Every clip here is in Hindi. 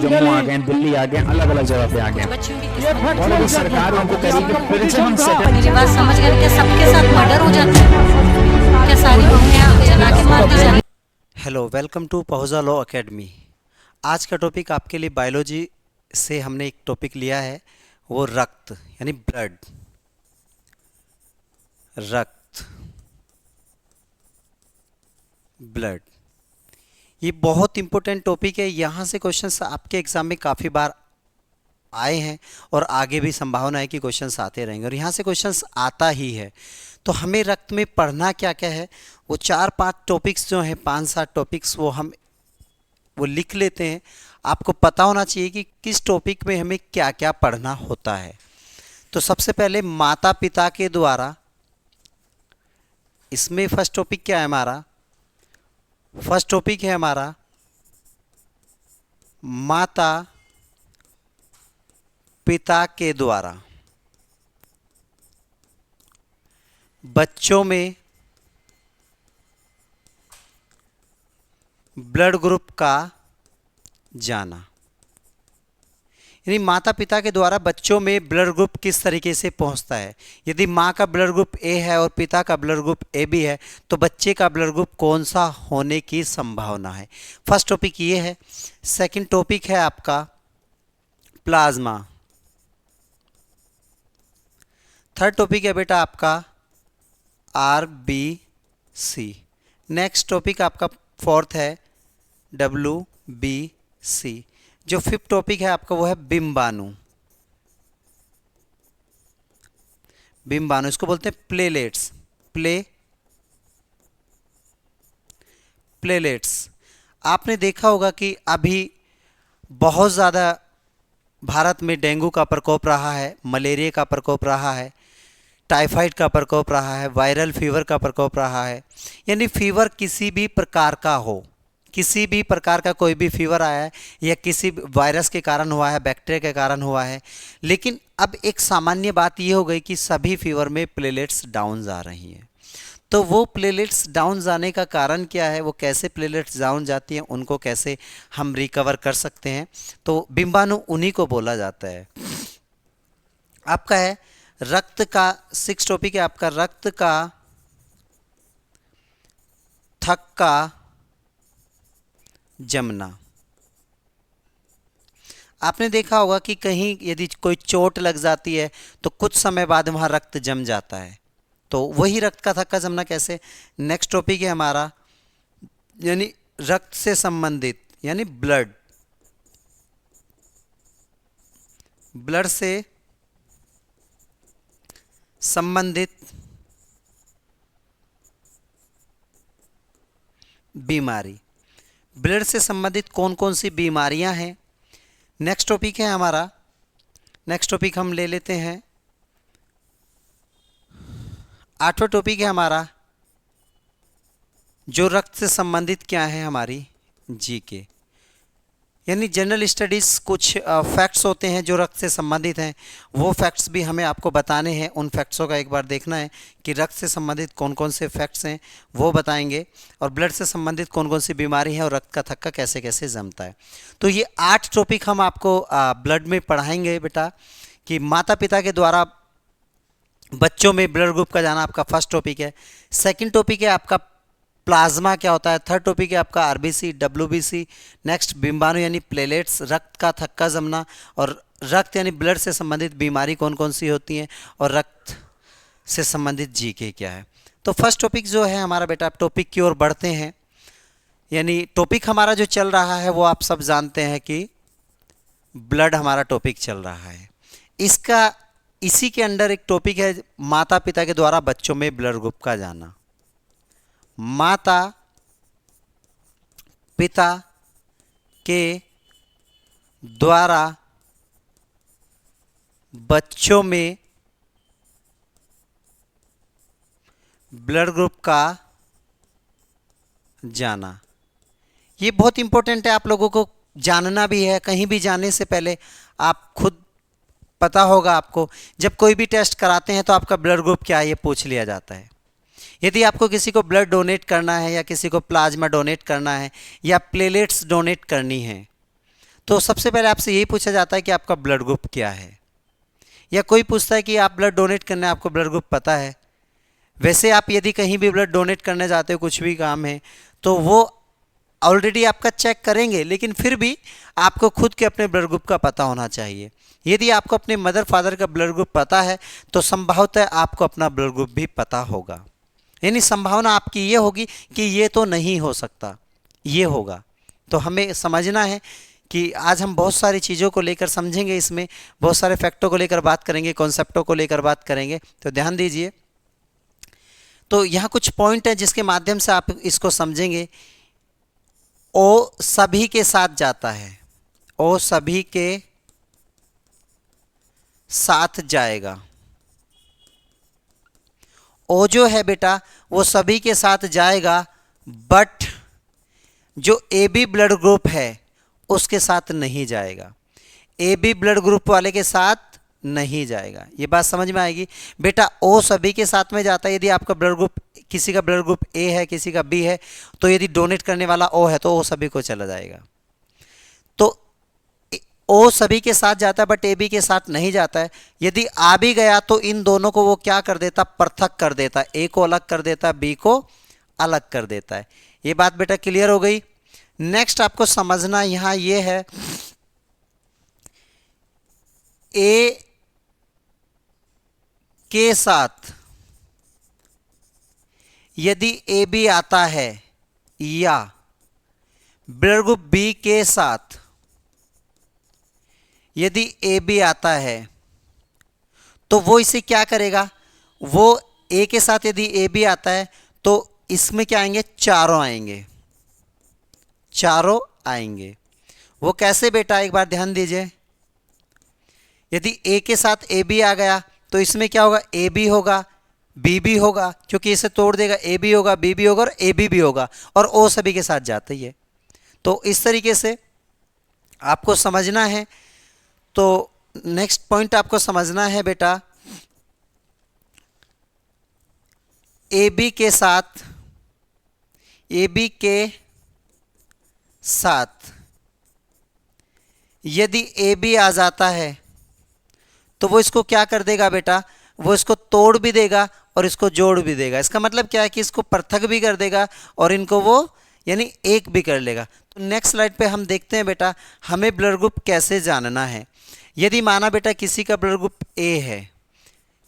जम्मू आ गए, दिल्ली आ गए, अलग अलग जगह पे आ गए, और अभी सरकार उनको कह रही है कि फिर से हम मेरी बात समझ गए? क्या सबके साथ मर्डर हो जाता है? क्या सारी बहुएं जला के मार दी जाती? Hello, welcome to Pahuja law academy. आज का टॉपिक आपके लिए बायोलॉजी से हमने एक टॉपिक लिया है, वो रक्त यानी ब्लड। रक्त, ब्लड, ये बहुत इंपॉर्टेंट टॉपिक है। यहाँ से क्वेश्चंस आपके एग्जाम में काफ़ी बार आए हैं और आगे भी संभावना है कि क्वेश्चंस आते रहेंगे, और यहाँ से क्वेश्चंस आता ही है। तो हमें रक्त में पढ़ना क्या क्या है, वो 4-5 टॉपिक्स जो हैं, 5-7 टॉपिक्स, वो लिख लेते हैं। आपको पता होना चाहिए कि किस टॉपिक में हमें क्या क्या पढ़ना होता है। तो सबसे पहले माता पिता के द्वारा, इसमें फर्स्ट टॉपिक क्या है हमारा? फर्स्ट टॉपिक है हमारा माता पिता के द्वारा बच्चों में ब्लड ग्रुप का जाना। यानी माता पिता के द्वारा बच्चों में ब्लड ग्रुप किस तरीके से पहुंचता है। यदि माँ का ब्लड ग्रुप ए है और पिता का ब्लड ग्रुप ए बी है, तो बच्चे का ब्लड ग्रुप कौन सा होने की संभावना है। फर्स्ट टॉपिक ये है। सेकंड टॉपिक है आपका प्लाज्मा। थर्ड टॉपिक है बेटा आपका RBC। नेक्स्ट टॉपिक आपका फोर्थ है WBC। जो फिफ्थ टॉपिक है आपका वो है बिम्बाणु। बिम्बाणु, इसको बोलते हैं प्लेलेट्स। प्लेलेट्स। आपने देखा होगा कि अभी बहुत ज़्यादा भारत में डेंगू का प्रकोप रहा है, मलेरिया का प्रकोप रहा है, टाइफाइड का प्रकोप रहा है, वायरल फीवर का प्रकोप रहा है। यानी फीवर किसी भी प्रकार का हो, किसी भी प्रकार का कोई भी फीवर आया है, या किसी वायरस के कारण हुआ है, बैक्टीरिया के कारण हुआ है, लेकिन अब एक सामान्य बात ये हो गई कि सभी फीवर में प्लेलेट्स डाउन जा रही हैं। तो वो प्लेलेट्स डाउन जाने का कारण क्या है, वो कैसे प्लेलेट्स डाउन जाती हैं, उनको कैसे हम रिकवर कर सकते हैं, तो बिम्बाणु उन्हीं को बोला जाता है। आपका है रक्त का, 6 टॉपिक है आपका रक्त का थक्का जमना। आपने देखा होगा कि कहीं यदि कोई चोट लग जाती है तो कुछ समय बाद वहाँ रक्त जम जाता है, तो वही रक्त का थक्का जमना कैसे। नेक्स्ट टॉपिक है हमारा यानी रक्त से संबंधित, यानी ब्लड से संबंधित बीमारी। ब्लड से संबंधित कौन कौन सी बीमारियां हैं, नेक्स्ट टॉपिक है हमारा। नेक्स्ट टॉपिक हम ले लेते हैं, 8वां टॉपिक है हमारा जो रक्त से संबंधित क्या है, हमारी जीके, यानी जनरल स्टडीज़। कुछ फैक्ट्स होते हैं जो रक्त से संबंधित हैं, वो फैक्ट्स भी हमें आपको बताने हैं। उन फैक्ट्सों का एक बार देखना है कि रक्त से संबंधित कौन कौन से फैक्ट्स हैं, वो बताएंगे, और ब्लड से संबंधित कौन कौन सी बीमारी है और रक्त का थक्का कैसे कैसे जमता है। तो ये 8 टॉपिक हम आपको ब्लड में पढ़ाएंगे बेटा, कि माता पिता के द्वारा बच्चों में ब्लड ग्रुप का जाना आपका फर्स्ट टॉपिक है। सेकेंड टॉपिक है आपका प्लाज्मा क्या होता है। थर्ड टॉपिक है आपका RBC WBC। नेक्स्ट बिम्बाणु यानी प्लेलेट्स, रक्त का थक्का जमना, और रक्त यानी ब्लड से संबंधित बीमारी कौन कौन सी होती हैं, और रक्त से संबंधित जीके क्या है। तो फर्स्ट टॉपिक जो है हमारा बेटा, आप टॉपिक की ओर बढ़ते हैं। यानी टॉपिक हमारा जो चल रहा है वो आप सब जानते हैं कि ब्लड हमारा टॉपिक चल रहा है। इसी के अंडर एक टॉपिक है माता पिता के द्वारा बच्चों में ब्लड ग्रुप का जाना। माता पिता के द्वारा बच्चों में ब्लड ग्रुप का जाना, ये बहुत इंपॉर्टेंट है, आप लोगों को जानना भी है। कहीं भी जाने से पहले आप खुद पता होगा आपको, जब कोई भी टेस्ट कराते हैं तो आपका ब्लड ग्रुप क्या है ये पूछ लिया जाता है। यदि आपको किसी को ब्लड डोनेट करना है, या किसी को प्लाज्मा डोनेट करना है, या प्लेलेट्स डोनेट करनी है, तो सबसे पहले आपसे यही पूछा जाता है कि आपका ब्लड ग्रुप क्या है, या कोई पूछता है कि आप ब्लड डोनेट करना है, आपको ब्लड ग्रुप पता है। वैसे आप यदि कहीं भी ब्लड डोनेट करने जाते हो, कुछ भी काम है, तो वो ऑलरेडी आपका चेक करेंगे, लेकिन फिर भी आपको खुद के अपने ब्लड ग्रुप का पता होना चाहिए। यदि आपको अपने मदर फादर का ब्लड ग्रुप पता है तो संभवतः आपको अपना ब्लड ग्रुप भी पता होगा, यानी संभावना आपकी ये होगी कि ये तो नहीं हो सकता, ये होगा। तो हमें समझना है कि आज हम बहुत सारी चीज़ों को लेकर समझेंगे, इसमें बहुत सारे फैक्टों को लेकर बात करेंगे, कॉन्सेप्टों को लेकर बात करेंगे, तो ध्यान दीजिए। तो यहाँ कुछ पॉइंट है जिसके माध्यम से आप इसको समझेंगे। ओ सभी के साथ जाता है, ओ सभी के साथ जाएगा। ओ जो है बेटा वो सभी के साथ जाएगा, बट जो ए बी ब्लड ग्रुप है उसके साथ नहीं जाएगा, ए बी ब्लड ग्रुप वाले के साथ नहीं जाएगा। ये बात समझ में आएगी बेटा। ओ सभी के साथ में जाता है। यदि आपका ब्लड ग्रुप, किसी का ब्लड ग्रुप ए है, किसी का बी है, तो यदि डोनेट करने वाला ओ है तो ओ सभी को चला जाएगा। तो ओ सभी के साथ जाता है बट ए बी के साथ नहीं जाता है। यदि आ भी गया तो इन दोनों को वो क्या कर देता, पृथक कर देता, ए को अलग कर देता, बी को अलग कर देता है। ये बात बेटा क्लियर हो गई। नेक्स्ट आपको समझना यहां ये है, ए के साथ यदि ए बी आता है या ब्लड ग्रुप बी के साथ यदि ए बी आता है तो वो इसे क्या करेगा, वो ए के साथ यदि ए बी आता है तो इसमें क्या आएंगे, चारों आएंगे, चारों आएंगे। वो कैसे बेटा, एक बार ध्यान दीजिए। यदि ए के साथ ए बी आ गया तो इसमें क्या होगा, ए बी होगा, बी भी होगा, क्योंकि इसे तोड़ देगा, ए बी होगा, बी भी होगा और ए बी भी होगा, और ओ सभी के साथ जाता ही है। तो इस तरीके से आपको समझना है। तो नेक्स्ट पॉइंट आपको समझना है बेटा, ए बी के साथ, ए बी के साथ यदि ए बी आ जाता है तो वो इसको क्या कर देगा बेटा, वो इसको तोड़ भी देगा और इसको जोड़ भी देगा। इसका मतलब क्या है कि इसको पृथक भी कर देगा और इनको वो यानी एक भी कर लेगा। तो नेक्स्ट स्लाइड पे हम देखते हैं बेटा हमें ब्लड ग्रुप कैसे जानना है। यदि माना बेटा किसी का ब्लड ग्रुप ए है,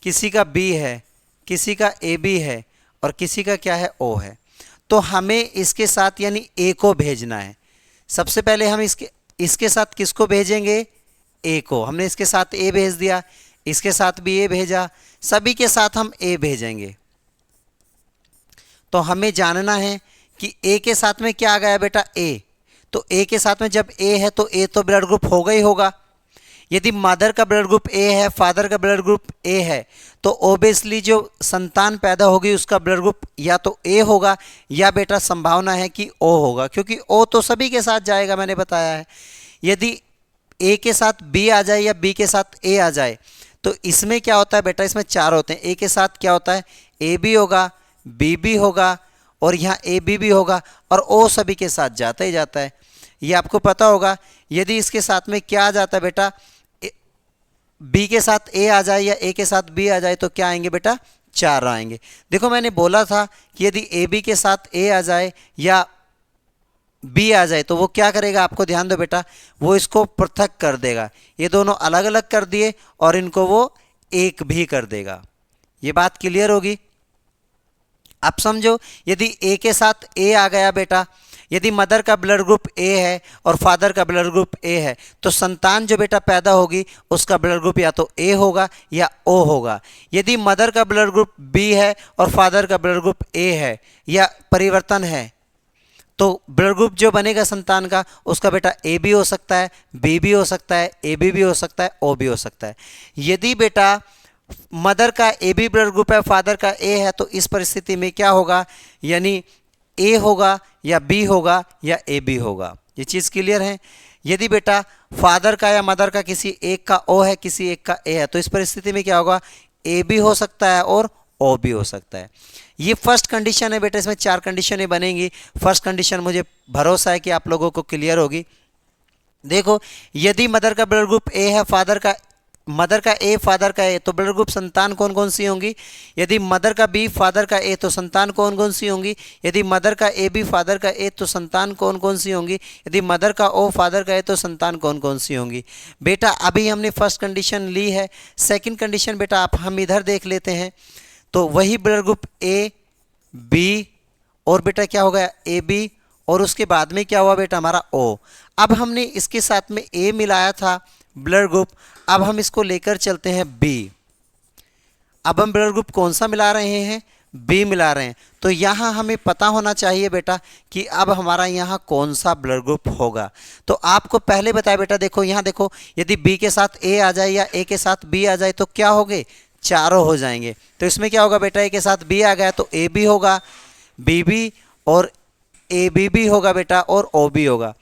किसी का बी है, किसी का ए बी है और किसी का क्या है, ओ है, तो हमें इसके साथ यानी ए को भेजना है। सबसे पहले हम इसके साथ किसको भेजेंगे, ए को। हमने इसके साथ ए भेज दिया, इसके साथ भी ए भेजा, सभी के साथ हम ए भेजेंगे। तो हमें जानना है कि ए के साथ में क्या आ गया बेटा, ए। तो ए के साथ में जब ए है तो ए तो ब्लड ग्रुप होगा ही होगा। यदि मदर का ब्लड ग्रुप ए है, फादर का ब्लड ग्रुप ए है, तो ओबियसली जो संतान पैदा होगी उसका ब्लड ग्रुप या तो ए होगा या बेटा संभावना है कि ओ होगा, क्योंकि ओ तो सभी के साथ जाएगा, मैंने बताया है। यदि ए के साथ बी आ जाए या बी के साथ ए आ जाए तो इसमें क्या होता है बेटा, इसमें चार होते हैं। ए के साथ क्या होता है, ए बी होगा, बी भी होगा और यहाँ ए बी भी होगा और ओ सभी के साथ जाता ही जाता है। ये आपको पता होगा। यदि इसके साथ में क्या आ जाता है बेटा, बी के साथ ए आ जाए या ए के साथ बी आ जाए तो क्या आएंगे बेटा, चार आएंगे। देखो मैंने बोला था कि यदि ए बी के साथ ए आ जाए या बी आ जाए तो वो क्या करेगा, आपको ध्यान दो बेटा, वो इसको पृथक कर देगा। ये दोनों अलग अलग कर दिए और इनको वो एक भी कर देगा। ये बात क्लियर होगी। आप समझो, यदि ए के साथ ए आ गया बेटा, यदि मदर का ब्लड ग्रुप ए है और फादर का ब्लड ग्रुप ए है तो संतान जो बेटा पैदा होगी उसका ब्लड ग्रुप या तो ए होगा या ओ होगा। यदि मदर का ब्लड ग्रुप बी है और फादर का ब्लड ग्रुप ए है या परिवर्तन है तो ब्लड ग्रुप जो बनेगा संतान का उसका बेटा ए भी हो सकता है, बी भी हो सकता है, ए बी भी हो सकता है, ओ भी हो सकता है। यदि बेटा मदर का ए बी ब्लड ग्रुप है, फादर का ए है, तो इस परिस्थिति में क्या होगा, यानी ए होगा या बी होगा या ए बी होगा। ये चीज़ क्लियर है। यदि बेटा फादर का या मदर का किसी एक का ओ है, किसी एक का ए है, तो इस परिस्थिति में क्या होगा, ए भी हो सकता है और ओ भी हो सकता है। ये फर्स्ट कंडीशन है बेटा, इसमें चार कंडीशनें बनेंगी। फर्स्ट कंडीशन मुझे भरोसा है कि आप लोगों को क्लियर होगी। देखो, यदि मदर का ब्लड ग्रुप ए है, मदर का ए, फादर का ए, तो ब्लड ग्रुप संतान कौन कौन सी होंगी? यदि मदर का बी, फादर का ए, तो संतान कौन कौन सी होंगी? यदि मदर का ए बी, फादर का ए, तो संतान कौन कौन सी होंगी? यदि मदर का ओ, फादर का ए, तो संतान कौन कौन सी होंगी? बेटा अभी हमने फर्स्ट कंडीशन ली है। सेकंड कंडीशन बेटा आप हम इधर देख लेते हैं। तो वही ब्लड ग्रुप ए बी और बेटा क्या हो गया ए बी, और उसके बाद में क्या हुआ बेटा हमारा ओ। अब हमने इसके साथ में ए मिलाया था ब्लड ग्रुप, अब हम इसको लेकर चलते हैं बी। अब हम ब्लड ग्रुप कौन सा मिला रहे हैं? बी मिला रहे हैं। तो यहाँ हमें पता होना चाहिए बेटा कि अब हमारा यहाँ कौन सा ब्लड ग्रुप होगा। तो आपको पहले बताया बेटा, देखो यहाँ देखो, यदि बी के साथ ए आ जाए या ए के साथ बी आ जाए तो क्या हो गए? चारों हो जाएंगे। तो इसमें क्या होगा बेटा, ए के साथ बी आ गया तो ए बी होगा, बी बी और ए बी भी होगा बेटा, और ओ भी होगा।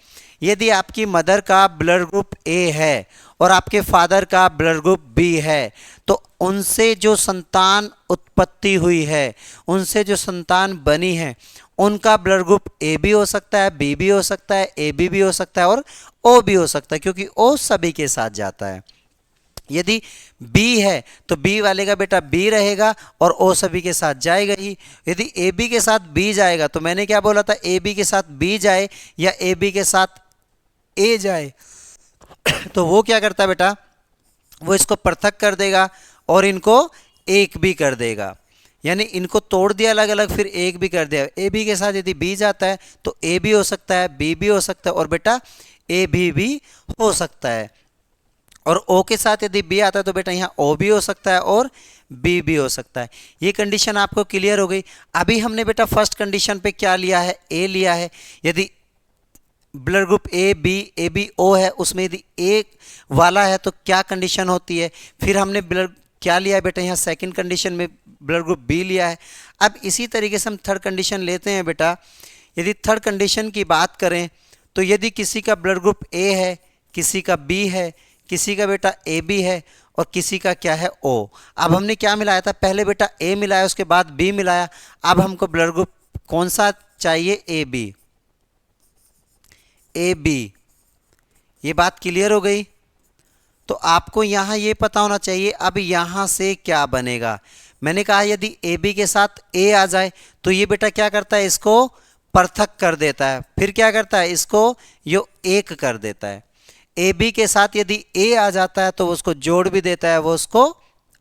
यदि आपकी मदर का ब्लड ग्रुप ए है और आपके फादर का ब्लड ग्रुप बी है, तो उनसे जो संतान उत्पत्ति हुई है, उनसे जो संतान बनी है, उनका ब्लड ग्रुप ए भी हो सकता है, बी भी हो सकता है, ए बी भी हो सकता है और ओ भी हो सकता है, क्योंकि ओ सभी के साथ जाता है। यदि बी है तो बी वाले का बेटा बी रहेगा और ओ सभी के साथ जाएगा ही। यदि ए बी के साथ बी जाएगा, तो मैंने क्या बोला था, ए बी के साथ बी जाए या ए बी के साथ ए जाए, तो वो क्या करता है बेटा, वो इसको पृथक कर देगा और इनको एक भी कर देगा। यानी इनको तोड़ दिया अलग अलग, फिर एक भी कर दिया। ए बी के साथ यदि बी जाता है तो ए भी हो सकता है, बी भी हो सकता है और बेटा ए भी हो सकता है। और ओ के साथ यदि बी आता है तो बेटा यहाँ ओ भी हो सकता है और बी भी हो सकता है। ये कंडीशन आपको क्लियर हो गई। अभी हमने बेटा फर्स्ट कंडीशन पे क्या लिया है, ए लिया है। यदि blood group A B O है, उसमें यदि ए वाला है तो क्या कंडीशन होती है। फिर हमने ब्लड क्या लिया है बेटा, यहाँ सेकंड कंडीशन में ब्लड ग्रुप बी लिया है। अब इसी तरीके से हम थर्ड कंडीशन लेते हैं बेटा। यदि थर्ड कंडीशन की बात करें तो यदि किसी का ब्लड ग्रुप ए है, किसी का बी है, किसी का बेटा ए बी है और किसी का क्या है ओ। अब हमने क्या मिलाया था, पहले बेटा ए मिलाया, उसके बाद बी मिलाया। अब हमको ब्लड ग्रुप कौन सा चाहिए, ए बी। ए बी, ये बात क्लियर हो गई। तो आपको यहाँ ये पता होना चाहिए अब यहाँ से क्या बनेगा। मैंने कहा यदि ए बी के साथ ए आ जाए तो ये बेटा क्या करता है, इसको पृथक कर देता है। फिर क्या करता है, इसको यो एक कर देता है। ए बी के साथ यदि ए आ जाता है तो वो उसको जोड़ भी देता है, वो उसको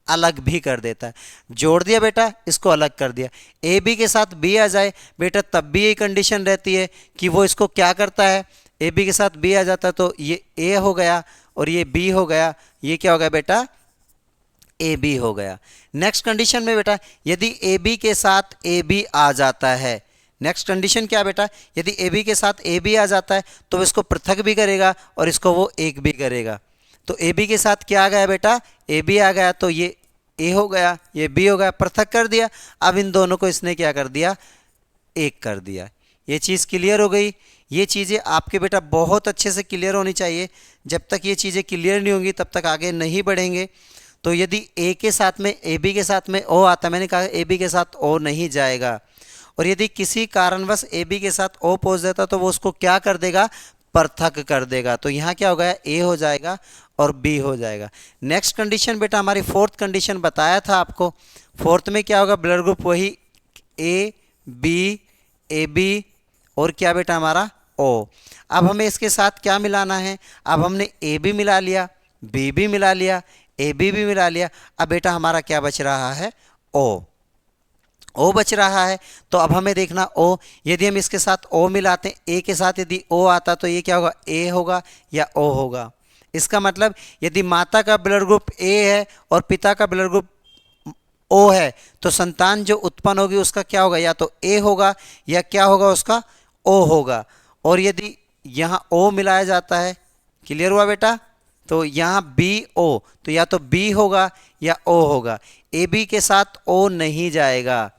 अलग भी कर देता है। जोड़ दिया बेटा, इसको अलग कर दिया। ए बी के साथ बी आ जाए बेटा, तब भी ये कंडीशन रहती है कि वो इसको क्या करता है, ए बी के साथ बी आ जाता है तो ये ए हो गया और ये बी हो गया, ये क्या हो गया बेटा, ए बी हो गया। नेक्स्ट कंडीशन में बेटा यदि ए बी के साथ ए बी आ जाता है, नेक्स्ट कंडीशन क्या बेटा, यदि ए बी के साथ ए बी आ जाता है तो वो इसको पृथक भी करेगा और इसको वो एक भी करेगा। तो ए बी के साथ क्या आ गया बेटा, ए बी आ गया, तो ये ए हो गया, ये बी हो गया, पृथक कर दिया। अब इन दोनों को इसने क्या कर दिया, एक कर दिया। ये चीज़ क्लियर हो गई। ये चीज़ें आपके बेटा बहुत अच्छे से क्लियर होनी चाहिए। जब तक ये चीज़ें क्लियर नहीं होंगी तब तक आगे नहीं बढ़ेंगे। तो यदि ए के साथ में ए बी के साथ में ओ आता है, मैंने कहा ए बी के साथ ओ नहीं जाएगा, और यदि किसी कारणवश ए बी के साथ ओ पहुंच जाता तो वो उसको क्या कर देगा, पृथक कर देगा। तो यहाँ क्या हो गया, ए हो जाएगा और बी हो जाएगा। नेक्स्ट कंडीशन बेटा हमारी फोर्थ कंडीशन बताया था आपको। फोर्थ में क्या होगा, ब्लड ग्रुप वही ए बी और क्या बेटा हमारा ओ। अब हमें इसके साथ क्या मिलाना है, अब हमने ए बी मिला लिया, बी भी मिला लिया, ए बी भी मिला लिया। अब बेटा हमारा क्या बच रहा है, ओ बच रहा है। तो अब हमें देखना ओ, यदि हम इसके साथ ओ मिलाते हैं, ए के साथ यदि ओ आता तो ये क्या होगा, ए होगा या ओ होगा। इसका मतलब यदि माता का ब्लड ग्रुप ए है और पिता का ब्लड ग्रुप ओ है तो संतान जो उत्पन्न होगी उसका क्या होगा, या तो ए होगा या क्या होगा, उसका ओ होगा। और यदि यहाँ ओ मिलाया जाता है, क्लियर हुआ बेटा, तो यहाँ बी ओ, तो या तो बी होगा या ओ होगा। ए बी के साथ ओ नहीं जाएगा,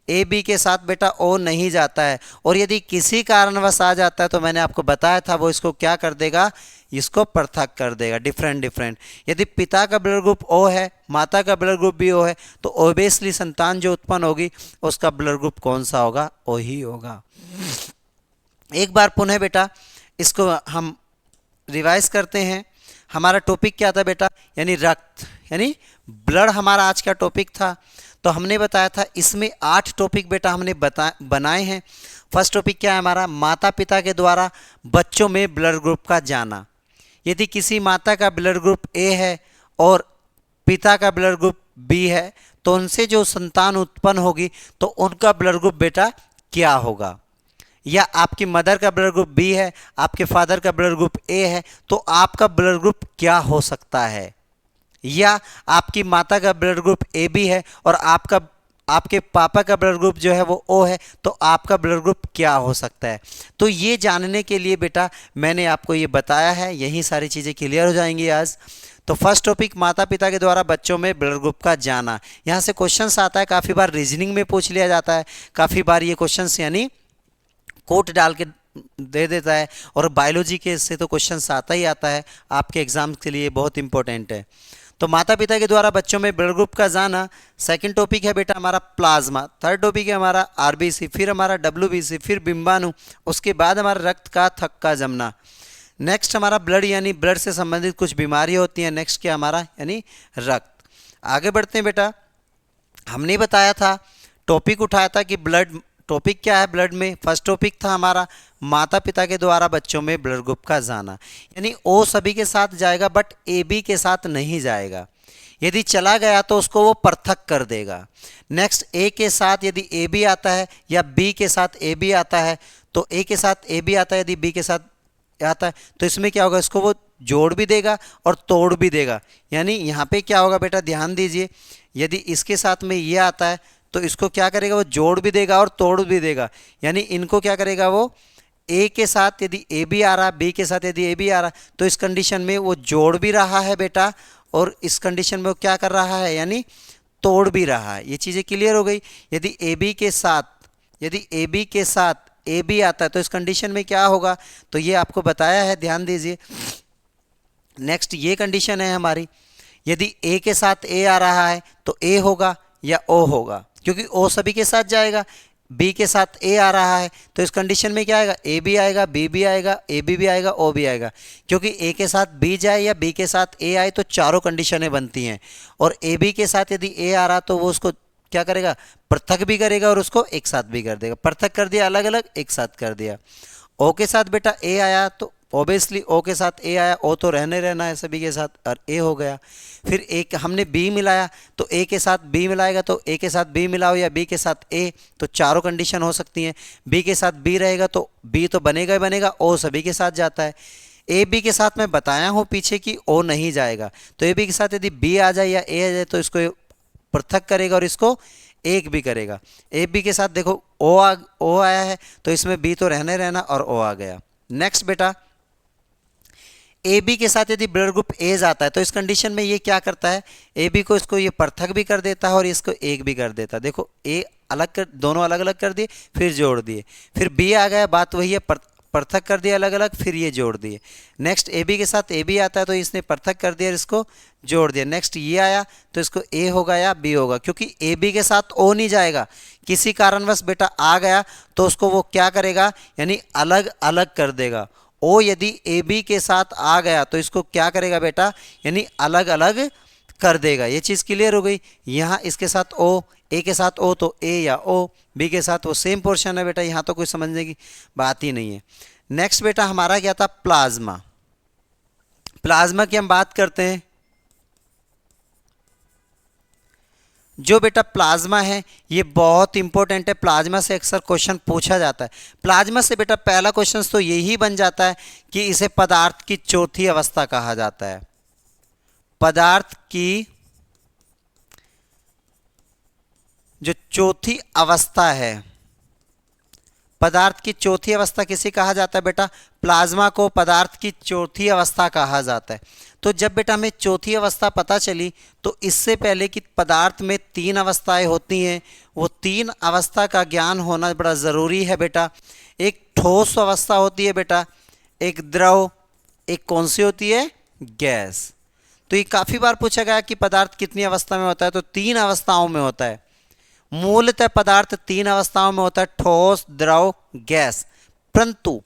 ए बी के साथ बेटा ओ नहीं जाता है। और यदि किसी कारणवश आ जाता है तो मैंने आपको बताया था वो इसको क्या कर देगा, इसको पृथक कर देगा, डिफरेंट। यदि पिता का ब्लड ग्रुप ओ है, माता का ब्लड ग्रुप भी ओ है, तो ओबियसली संतान जो उत्पन्न होगी उसका ब्लड ग्रुप कौन सा होगा, ओ ही होगा। एक बार पुनः बेटा इसको हम रिवाइज करते हैं। हमारा टॉपिक क्या था बेटा, यानी रक्त, यानी ब्लड हमारा आज का टॉपिक था। तो हमने बताया था इसमें 8 टॉपिक बेटा हमने बनाए हैं। फर्स्ट टॉपिक क्या है हमारा, माता पिता के द्वारा बच्चों में ब्लड ग्रुप का जाना। यदि किसी माता का ब्लड ग्रुप ए है और पिता का ब्लड ग्रुप बी है तो उनसे जो संतान उत्पन्न होगी तो उनका ब्लड ग्रुप बेटा क्या होगा। या आपकी मदर का ब्लड ग्रुप बी है, आपके फादर का ब्लड ग्रुप ए है, तो आपका ब्लड ग्रुप क्या हो सकता है। या आपकी माता का ब्लड ग्रुप ए बी है और आपके पापा का ब्लड ग्रुप जो है वो ओ है, तो आपका ब्लड ग्रुप क्या हो सकता है। तो ये जानने के लिए बेटा मैंने आपको ये बताया है, यही सारी चीज़ें क्लियर हो जाएंगी आज। तो फर्स्ट टॉपिक माता पिता के द्वारा बच्चों में ब्लड ग्रुप का जाना। यहाँ से क्वेश्चंस आता है, काफ़ी बार रीजनिंग में पूछ लिया जाता है, काफ़ी बार ये क्वेश्चंस यानी कोट डाल के दे देता है, और बायोलॉजी के से तो क्वेश्चंस आता ही आता है, आपके एग्जाम के लिए बहुत इंपॉर्टेंट है। तो माता पिता के द्वारा बच्चों में ब्लड ग्रुप का जाना। सेकंड टॉपिक है बेटा हमारा प्लाज्मा। थर्ड टॉपिक है हमारा आरबीसी, फिर हमारा डब्ल्यूबीसी, फिर बिंबाणु, उसके बाद हमारा रक्त का थक्का जमना। नेक्स्ट हमारा ब्लड, यानी ब्लड से संबंधित कुछ बीमारी होती हैं। नेक्स्ट क्या हमारा, यानी रक्त। आगे बढ़ते हैं बेटा, हमने बताया था, टॉपिक उठाया था कि ब्लड, टॉपिक क्या है ब्लड में। फर्स्ट टॉपिक था हमारा माता पिता के द्वारा बच्चों में ब्लड ग्रुप का जाना, यानी ओ सभी के साथ जाएगा बट ए बी के साथ नहीं जाएगा। यदि चला गया तो उसको वो पृथक कर देगा। नेक्स्ट ए के साथ यदि ए बी आता है या बी के साथ ए बी आता है, तो ए के साथ ए बी आता है, यदि बी के साथ आता है तो इसमें क्या होगा, इसको वो जोड़ भी देगा और तोड़ भी देगा। यानी यहाँ पे क्या होगा बेटा, ध्यान दीजिए, यदि इसके साथ में ये आता है तो इसको क्या करेगा, वो जोड़ भी देगा और तोड़ भी देगा। यानी इनको क्या करेगा, वो ए के साथ यदि ए बी आ रहा, बी के साथ यदि ए बी आ रहा, तो इस कंडीशन में वो जोड़ भी रहा है बेटा, और इस कंडीशन में वो क्या कर रहा है, यानी तोड़ भी रहा है। ये चीज़ें क्लियर हो गई। यदि ए बी के साथ ए बी आता है तो इस कंडीशन में क्या होगा, तो ये आपको बताया है, ध्यान दीजिए। नेक्स्ट ये कंडीशन है हमारी, यदि ए के साथ ए आ रहा है तो ए होगा या ओ होगा, क्योंकि ओ सभी के साथ जाएगा। बी के साथ ए आ रहा है तो इस कंडीशन में क्या आएगा, ए बी आएगा, बी बी आएगा, ए बी भी आएगा, ओ भी आएगा। क्योंकि ए के साथ बी जाए या बी के साथ ए आए तो चारों कंडीशनें बनती हैं, और ए बी के साथ यदि ए आ रहा तो वो उसको क्या करेगा, पृथक भी करेगा और उसको एक साथ भी कर देगा। पृथक कर दिया, अलग अलग, एक साथ कर दिया। ओ के साथ बेटा ए आया तो ऑब्वियसली ओ के साथ ए आया, ओ तो रहना है सभी के साथ, और ए हो गया। फिर एक हमने बी मिलाया तो ए के साथ बी मिलाएगा, तो ए के साथ बी मिलाओ या बी के साथ ए, तो चारों कंडीशन हो सकती हैं। बी के साथ बी रहेगा तो बी तो बनेगा ही बनेगा, ओ सभी के साथ जाता है। ए बी के साथ मैं बताया हूँ पीछे कि ओ नहीं जाएगा, तो ए बी के साथ यदि बी आ जाए या ए आ जाए तो इसको पृथक करेगा और इसको एक भी करेगा। ए बी के साथ देखो ओ आया है तो इसमें बी तो रहना और ओ आ गया। नेक्स्ट बेटा, ए बी के साथ यदि ब्लड ग्रुप ए आता है तो इस कंडीशन में ये क्या करता है, ए बी को इसको ये पृथक भी कर देता है और इसको एक भी कर देता है। देखो ए अलग कर, दोनों अलग अलग कर दिए, फिर जोड़ दिए। फिर बी आ गया, बात वही है, पृथक कर दिया अलग अलग, फिर ये जोड़ दिए। नेक्स्ट ए बी के साथ ए बी आता है तो इसने पृथक कर दिया, इसको जोड़ दिया। नेक्स्ट ये आया तो इसको ए होगा या बी होगा, क्योंकि ए बी के साथ ओ नहीं जाएगा, किसी कारणवश बेटा आ गया तो उसको वो क्या करेगा, यानी अलग अलग कर देगा। ओ यदि ए बी के साथ आ गया तो इसको क्या करेगा बेटा, यानी अलग अलग कर देगा। ये चीज़ क्लियर हो गई। यहाँ इसके साथ ओ, ए के साथ ओ तो ए या ओ, बी के साथ वो सेम पोर्शन है बेटा, यहाँ तो कोई समझने की बात ही नहीं है। नेक्स्ट बेटा हमारा क्या था, प्लाज्मा। प्लाज्मा की हम बात करते हैं। जो बेटा प्लाज्मा है ये बहुत इंपॉर्टेंट है, प्लाज्मा से अक्सर क्वेश्चन पूछा जाता है। प्लाज्मा से बेटा पहला क्वेश्चन तो यही बन जाता है कि इसे पदार्थ की चौथी अवस्था कहा जाता है। पदार्थ की जो चौथी अवस्था है, पदार्थ की चौथी अवस्था किसे कहा जाता है बेटा, प्लाज्मा को पदार्थ की चौथी अवस्था कहा जाता है। तो जब बेटा हमें चौथी अवस्था पता चली तो इससे पहले कि पदार्थ में 3 अवस्थाएं होती हैं, वो 3 अवस्था का ज्ञान होना बड़ा ज़रूरी है बेटा। एक ठोस अवस्था होती है बेटा, एक द्रव, एक कौन सी होती है, गैस। तो ये काफ़ी बार पूछा गया कि पदार्थ कितनी अवस्था में होता है, तो 3 अवस्थाओं में होता है। मूलतः पदार्थ 3 अवस्थाओं में होता है, ठोस, द्रव, गैस। परंतु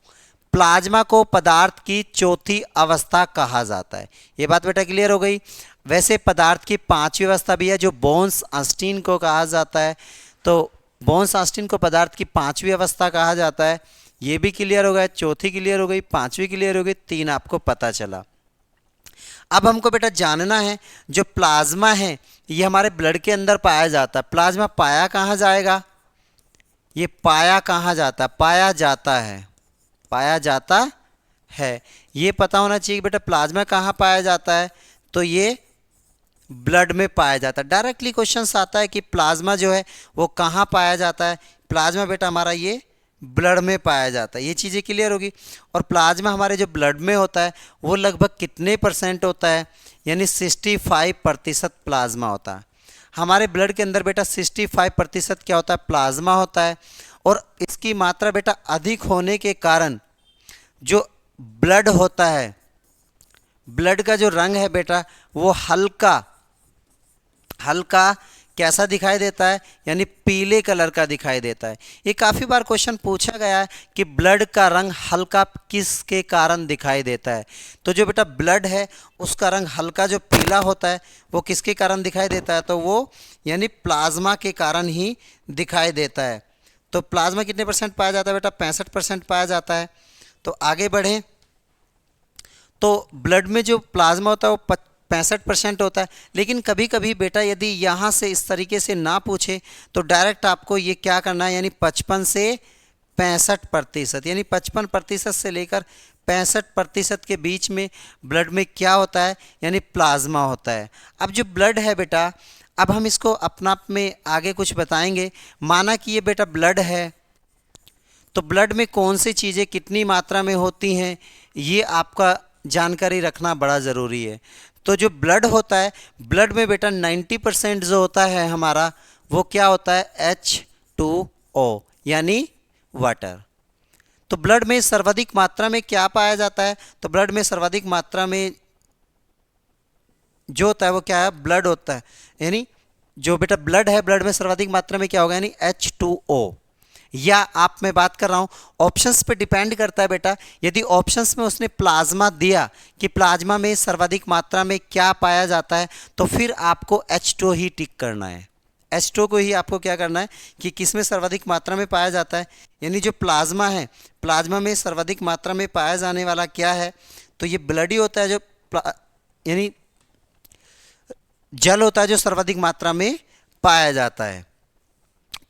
प्लाज्मा को पदार्थ की चौथी अवस्था कहा जाता है। ये बात बेटा क्लियर हो गई। वैसे पदार्थ की पांचवी अवस्था भी है जो बोर्नस्टीन को कहा जाता है, तो बोर्नस्टीन को पदार्थ की पांचवी अवस्था कहा जाता है। ये भी क्लियर हो गया, चौथी क्लियर हो गई, पांचवी क्लियर हो गई, तीन आपको पता चला। अब हमको बेटा जानना है जो प्लाज्मा है ये हमारे ब्लड के अंदर पाया जाता है। प्लाज्मा पाया कहाँ जाएगा? ये पाया कहाँ जाता है? पाया जाता है, पाया जाता है। ये पता होना चाहिए बेटा प्लाज्मा कहाँ पाया जाता है, तो ये ब्लड में पाया जाता है। डायरेक्टली क्वेश्चन आता है कि प्लाज्मा जो है वो कहाँ पाया जाता है। प्लाज्मा बेटा हमारा ये ब्लड में पाया जाता है। ये चीज़ें क्लियर होगी। और प्लाज्मा हमारे जो ब्लड में होता है वो लगभग कितने % होता है? यानी 65% प्लाज्मा होता है। हमारे ब्लड के अंदर बेटा 65% क्या होता है? प्लाज्मा होता है। और इसकी मात्रा बेटा अधिक होने के कारण जो ब्लड होता है, ब्लड का जो रंग है बेटा वो हल्का हल्का कैसा दिखाई देता है? यानी पीले कलर का दिखाई देता है। ये काफ़ी बार क्वेश्चन पूछा गया है कि ब्लड का रंग हल्का किसके कारण दिखाई देता है। तो जो बेटा ब्लड है उसका रंग हल्का जो पीला होता है वो किसके कारण दिखाई देता है? तो वो यानी प्लाज्मा के कारण ही दिखाई देता है। तो प्लाज्मा कितने % पाया जाता है बेटा? 65% पाया जाता है। तो आगे बढ़ें तो ब्लड में जो प्लाज्मा होता है वो 65% होता है। लेकिन कभी कभी बेटा यदि यहाँ से इस तरीके से ना पूछे तो डायरेक्ट आपको ये क्या करना है, यानी 55 से 65%, यानी 55% से लेकर 65% के बीच में ब्लड में क्या होता है? यानी प्लाज्मा होता है। अब जो ब्लड है बेटा, अब हम इसको अपना आप में आगे कुछ बताएंगे। माना कि ये बेटा ब्लड है, तो ब्लड में कौन सी चीज़ें कितनी मात्रा में होती हैं ये आपका जानकारी रखना बड़ा ज़रूरी है। तो जो ब्लड होता है, ब्लड में बेटा 90% जो होता है हमारा वो क्या होता है? H2O यानी वाटर। तो ब्लड में सर्वाधिक मात्रा में क्या पाया जाता है? तो ब्लड में सर्वाधिक मात्रा में जो होता है वो क्या है? ब्लड होता है। यानी जो बेटा ब्लड है, ब्लड में सर्वाधिक मात्रा में क्या होगा? यानी H2O। या आप मैं बात कर रहा हूँ ऑप्शंस पे डिपेंड करता है बेटा। यदि ऑप्शंस में उसने प्लाज्मा दिया कि प्लाज्मा में सर्वाधिक मात्रा में क्या पाया जाता है, तो फिर आपको H2O ही टिक करना है। H2O को ही आपको क्या करना है कि किस में सर्वाधिक मात्रा में पाया जाता है। यानी जो प्लाज्मा है, प्लाज्मा में सर्वाधिक मात्रा में पाया जाने वाला क्या है? तो ये ब्लड ही होता है, जो यानी जल होता है जो सर्वाधिक मात्रा में पाया जाता है।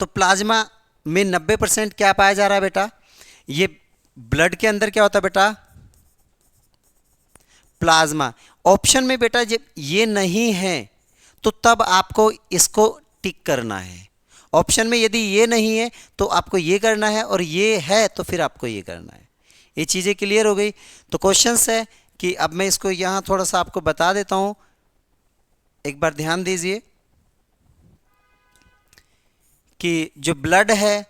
तो प्लाज्मा में 90% क्या पाया जा रहा है बेटा? ये ब्लड के अंदर क्या होता है बेटा? प्लाज्मा। ऑप्शन में बेटा जब ये नहीं है तो तब आपको इसको टिक करना है। ऑप्शन में यदि ये नहीं है तो आपको ये करना है, और ये है तो फिर आपको ये करना है। ये चीज़ें क्लियर हो गई। तो क्वेश्चंस है कि अब मैं इसको यहाँ थोड़ा सा आपको बता देता हूँ, एक बार ध्यान दीजिए कि जो ब्लड है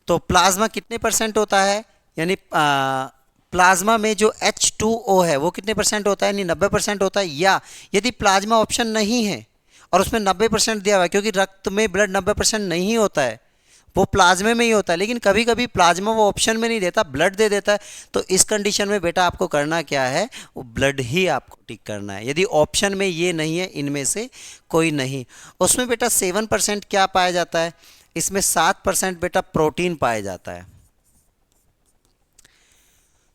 तो प्लाज्मा कितने % होता है? यानी प्लाज्मा में जो H2O है वो कितने % होता है? यानी 90% होता है। या यदि प्लाज्मा ऑप्शन नहीं है और उसमें 90% दिया हुआ है, क्योंकि रक्त में ब्लड 90% नहीं होता है, वो प्लाज्मे में ही होता है। लेकिन कभी कभी प्लाज्मा वो ऑप्शन में नहीं देता, ब्लड दे देता है। तो इस कंडीशन में बेटा आपको करना क्या है? वो ब्लड ही आपको टिक करना है। यदि ऑप्शन में ये नहीं है, इनमें से कोई नहीं। उसमें बेटा 7% क्या पाया जाता है? इसमें 7% बेटा प्रोटीन पाया जाता है।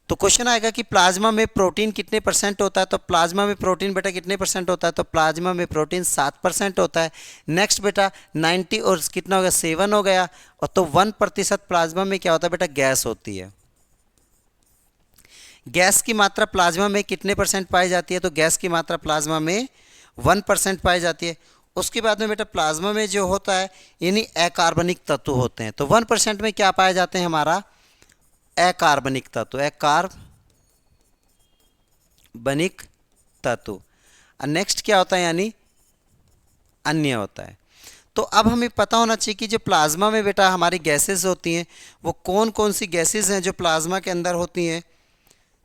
तो क्वेश्चन आएगा कि प्लाज्मा में प्रोटीन कितने % होता है? तो प्लाज्मा में प्रोटीन बेटा कितने % होता है? तो प्लाज्मा में प्रोटीन 7% होता है। नेक्स्ट बेटा 90 और कितना हो गया? 7 हो गया। और तो 1% प्लाज्मा में क्या होता है बेटा? गैस होती है। गैस की मात्रा प्लाज्मा में कितने % पाई जाती है? तो गैस की मात्रा प्लाज्मा में 1% पाई जाती है। उसके बाद में बेटा प्लाज्मा में जो होता है यानी अकार्बनिक तत्व होते हैं। तो 1% में क्या पाए जाते हैं? हमारा अकार्बनिक तत्व, अकार्बनिक तत्व। नेक्स्ट क्या होता है? यानी अन्य होता है। तो अब हमें पता होना चाहिए कि जो प्लाज्मा में बेटा हमारी गैसेस होती हैं वो कौन कौन सी गैसेस हैं जो प्लाज्मा के अंदर होती हैं।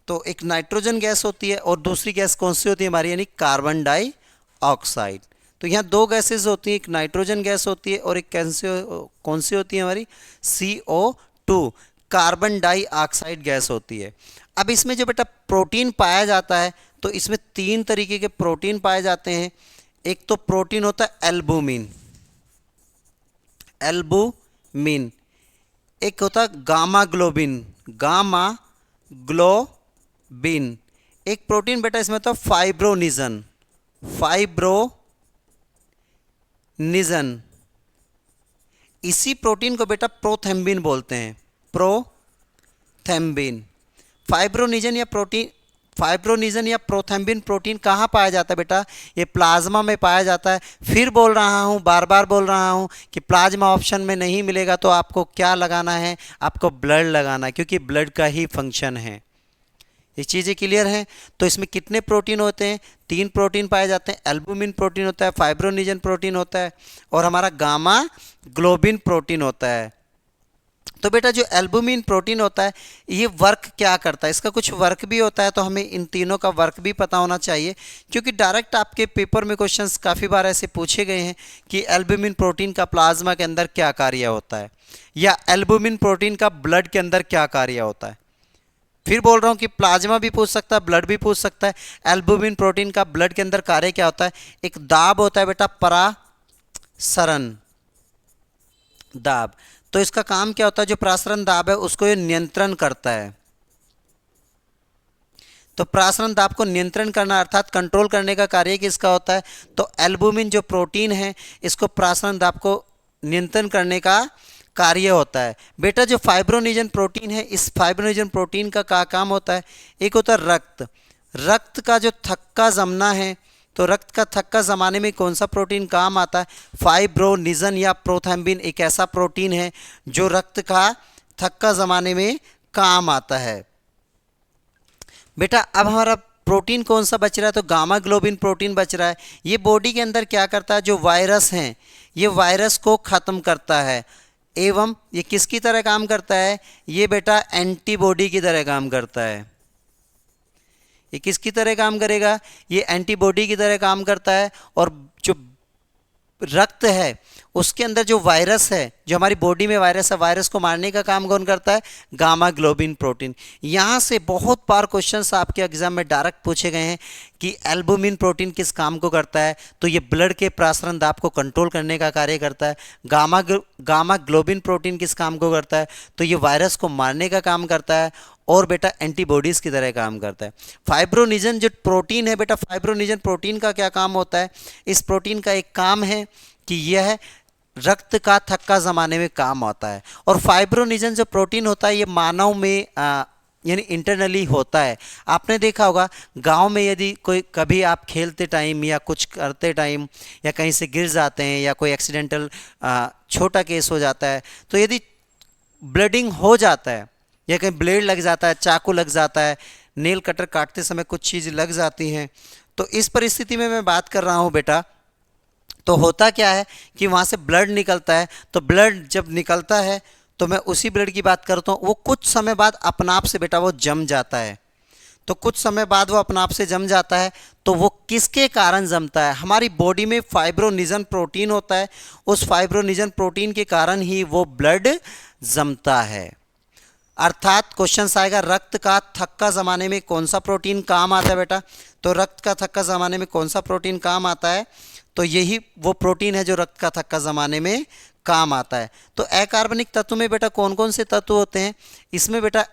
तो एक नाइट्रोजन गैस होती है और दूसरी गैस कौन सी होती है हमारी? यानी कार्बन डाइऑक्साइड। तो यहाँ दो गैसेस होती हैं, एक नाइट्रोजन गैस होती है और एक कौन सी होती है हमारी? CO2, कार्बन डाइऑक्साइड गैस होती है। अब इसमें जो बेटा प्रोटीन पाया जाता है, तो इसमें 3 तरीके के प्रोटीन पाए जाते हैं। एक तो प्रोटीन होता है एल्बुमिन, एल्बुमिन। एक होता है गामा ग्लोबिन, गामा ग्लोबिन। एक प्रोटीन बेटा इसमें होता है फाइब्रोनिजन, फाइब्रोनिजन। इसी प्रोटीन को बेटा प्रोथेम्बिन बोलते हैं, प्रोथेम्बिन। फाइब्रोनिजन या प्रोथेम्बिन प्रोटीन कहाँ पाया जाता है बेटा? ये प्लाज्मा में पाया जाता है। फिर बोल रहा हूँ, बार बार बोल रहा हूँ कि प्लाज्मा ऑप्शन में नहीं मिलेगा तो आपको क्या लगाना है? आपको ब्लड लगाना है, क्योंकि ब्लड का ही फंक्शन है। ये चीज़ें क्लियर हैं? तो इसमें कितने प्रोटीन होते हैं? 3 प्रोटीन पाए जाते हैं। एल्बुमिन प्रोटीन होता है, फाइब्रोनिजन प्रोटीन होता है, और हमारा गामा ग्लोबिन प्रोटीन होता है। तो बेटा जो एल्बुमिन प्रोटीन होता है, ये वर्क क्या करता है? इसका कुछ वर्क भी होता है, तो हमें इन तीनों का वर्क भी पता होना चाहिए, क्योंकि डायरेक्ट आपके पेपर में क्वेश्चंस काफ़ी बार ऐसे पूछे गए हैं कि एल्बुमिन प्रोटीन का प्लाज्मा के अंदर क्या कार्य होता है, या एल्बुमिन प्रोटीन का ब्लड के अंदर क्या कार्य होता है। फिर बोल रहा हूँ कि प्लाज्मा भी पूछ सकता है, ब्लड भी पूछ सकता है। एल्बुमिन प्रोटीन का ब्लड के अंदर कार्य क्या होता है? एक दाब होता है बेटा, परासरण दाब। तो इसका काम क्या होता है? जो प्रासरण दाब है उसको ये नियंत्रण करता है। तो प्रासरण दाब को नियंत्रण करना अर्थात कंट्रोल करने का कार्य किसका होता है? तो एल्बुमिन जो प्रोटीन है, इसको प्रासरण दाब को नियंत्रण करने का कार्य होता है। बेटा जो फाइब्रोनिजन प्रोटीन है, इस फाइब्रोनिजन प्रोटीन का क्या काम होता है? एक होता है रक्त। रक्त का जो थक्का जमना है, तो रक्त का थक्का जमाने में कौन सा प्रोटीन काम आता है? फाइब्रोनिजन या प्रोथेम्बिन एक ऐसा प्रोटीन है जो रक्त का थक्का जमाने में काम आता है। बेटा अब हमारा प्रोटीन कौन सा बच रहा है? तो गामा ग्लोबिन प्रोटीन बच रहा है। ये बॉडी के अंदर क्या करता है? जो वायरस हैं, ये वायरस को ख़त्म करता है, एवं ये किसकी तरह काम करता है? ये बेटा एंटीबॉडी की तरह काम करता है। ये किसकी तरह काम करेगा? ये एंटीबॉडी की तरह काम करता है। और जो रक्त है उसके अंदर जो वायरस है, जो हमारी बॉडी में वायरस है, वायरस को मारने का काम कौन करता है? Gamma globin protein. यहाँ से बहुत बार क्वेश्चंस आपके एग्जाम में डायरेक्ट पूछे गए हैं कि एल्बुमिन प्रोटीन किस काम को करता है? तो ये ब्लड के प्रासरण दाब को कंट्रोल करने का कार्य करता है। गामा ग्लोबिन प्रोटीन किस काम को करता है? तो ये वायरस को मारने का काम करता है, और बेटा एंटीबॉडीज़ की तरह काम करता है। फाइब्रोनिजन जो प्रोटीन है बेटा, फाइब्रोनिजन प्रोटीन का क्या काम होता है? इस प्रोटीन का एक काम है कि यह रक्त का थक्का जमाने में काम आता है। और फाइब्रोनिजन जो प्रोटीन होता है, ये मानव में यानी इंटरनली होता है। आपने देखा होगा गांव में यदि कोई कभी आप खेलते टाइम या कुछ करते टाइम या कहीं से गिर जाते हैं या कोई एक्सीडेंटल छोटा केस हो जाता है, तो यदि ब्लडिंग हो जाता है या कहीं ब्लेड लग जाता है, चाकू लग जाता है, नेल कटर काटते समय कुछ चीज़ लग जाती हैं, तो इस परिस्थिति में मैं बात कर रहा हूँ बेटा, तो होता क्या है कि वहाँ से ब्लड निकलता है। तो ब्लड जब निकलता है तो मैं उसी ब्लड की बात करता हूँ, वो कुछ समय बाद अपना आप से बेटा वो जम जाता है। तो कुछ समय बाद वो अपना आप से जम जाता है, तो वो किसके कारण जमता है? हमारी बॉडी में फाइब्रोनिजन प्रोटीन होता है, उस फाइब्रोनिजन प्रोटीन के कारण ही वो ब्लड जमता है। अर्थात क्वेश्चन आएगा रक्त का थक्का जमाने में कौन सा प्रोटीन काम आता है बेटा? तो रक्त का थक्का जमाने में कौन सा प्रोटीन काम आता है? तो यही वो प्रोटीन है जो रक्त का थक्का जमाने में काम आता है। तो अकार्बनिक तत्व में बेटा कौन कौन से तत्व होते हैं? इसमें बेटा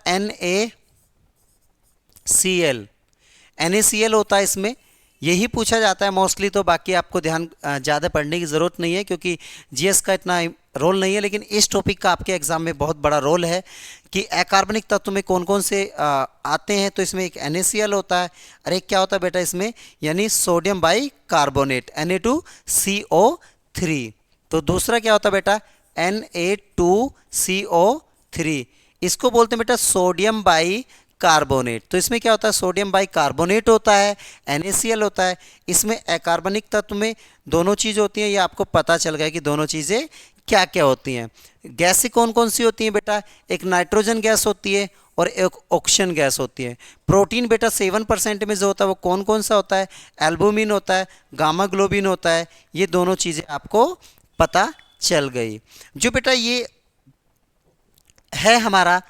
NaCl होता है, इसमें यही पूछा जाता है मोस्टली। तो बाकी आपको ध्यान ज़्यादा पढ़ने की ज़रूरत नहीं है, क्योंकि जीएस का इतना रोल नहीं है, लेकिन इस टॉपिक का आपके एग्जाम में बहुत बड़ा रोल है कि अकार्बनिक तत्व में कौन कौन से आते हैं। तो इसमें एक NaCl होता है, और एक क्या होता है बेटा इसमें, यानी सोडियम बाई कार्बोनेट Na2CO3। तो दूसरा क्या होता है बेटा? Na2CO3, इसको बोलते हैं बेटा सोडियम बाई कार्बोनेट। तो इसमें क्या होता है? सोडियम बाई कार्बोनेट होता है, NaCl होता है। इसमें अकार्बनिक तत्व में दोनों चीज़ होती हैं, ये आपको पता चल गया कि दोनों चीज़ें क्या क्या होती हैं। गैसें कौन कौन सी होती हैं बेटा? एक नाइट्रोजन गैस होती है और एक ऑक्सीजन गैस होती है। प्रोटीन बेटा 7% में जो होता है वो कौन कौन सा होता है? एल्बुमिन होता है, गामा ग्लोबिन होता है। ये दोनों चीज़ें आपको पता चल गई। जो बेटा ये है हमारा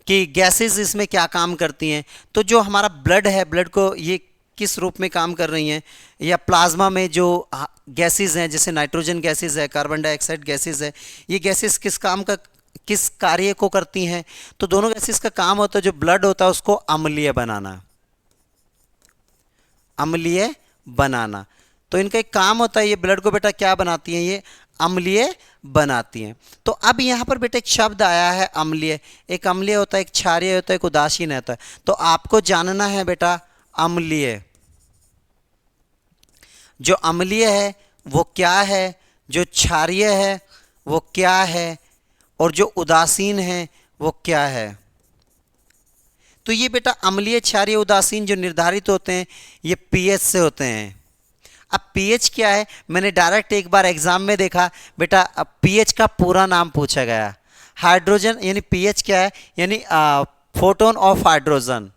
कि गैसेस इसमें क्या काम करती हैं। तो जो हमारा ब्लड है, ब्लड को ये किस रूप में काम कर रही हैं, या प्लाज्मा में जो गैसेस हैं जैसे नाइट्रोजन गैसेस है, कार्बन डाइऑक्साइड गैसेस है, ये गैसेस किस कार्य को करती हैं। तो दोनों गैसेस का काम होता है, जो ब्लड होता है उसको अम्लीय बनाना, अम्लीय बनाना। तो इनका एक काम होता है, ये ब्लड को बेटा क्या बनाती हैं, ये अम्लीय बनाती हैं। तो अब यहाँ पर बेटा एक शब्द आया है अम्लीय। एक अम्लीय होता है, एक क्षारीय होता है, एक उदासीन होता है। तो आपको जानना है बेटा अम्लीय, जो अम्लीय है वो क्या है, जो क्षारीय है वो क्या है, और जो उदासीन है वो क्या है। तो ये बेटा अम्लीय, क्षारीय, उदासीन जो निर्धारित होते हैं ये पीएच से होते हैं। अब पीएच क्या है, मैंने डायरेक्ट एक बार एग्जाम में देखा बेटा, अब पीएच का पूरा नाम पूछा गया, हाइड्रोजन, यानी पीएच क्या है, यानी फोटोन ऑफ हाइड्रोजन।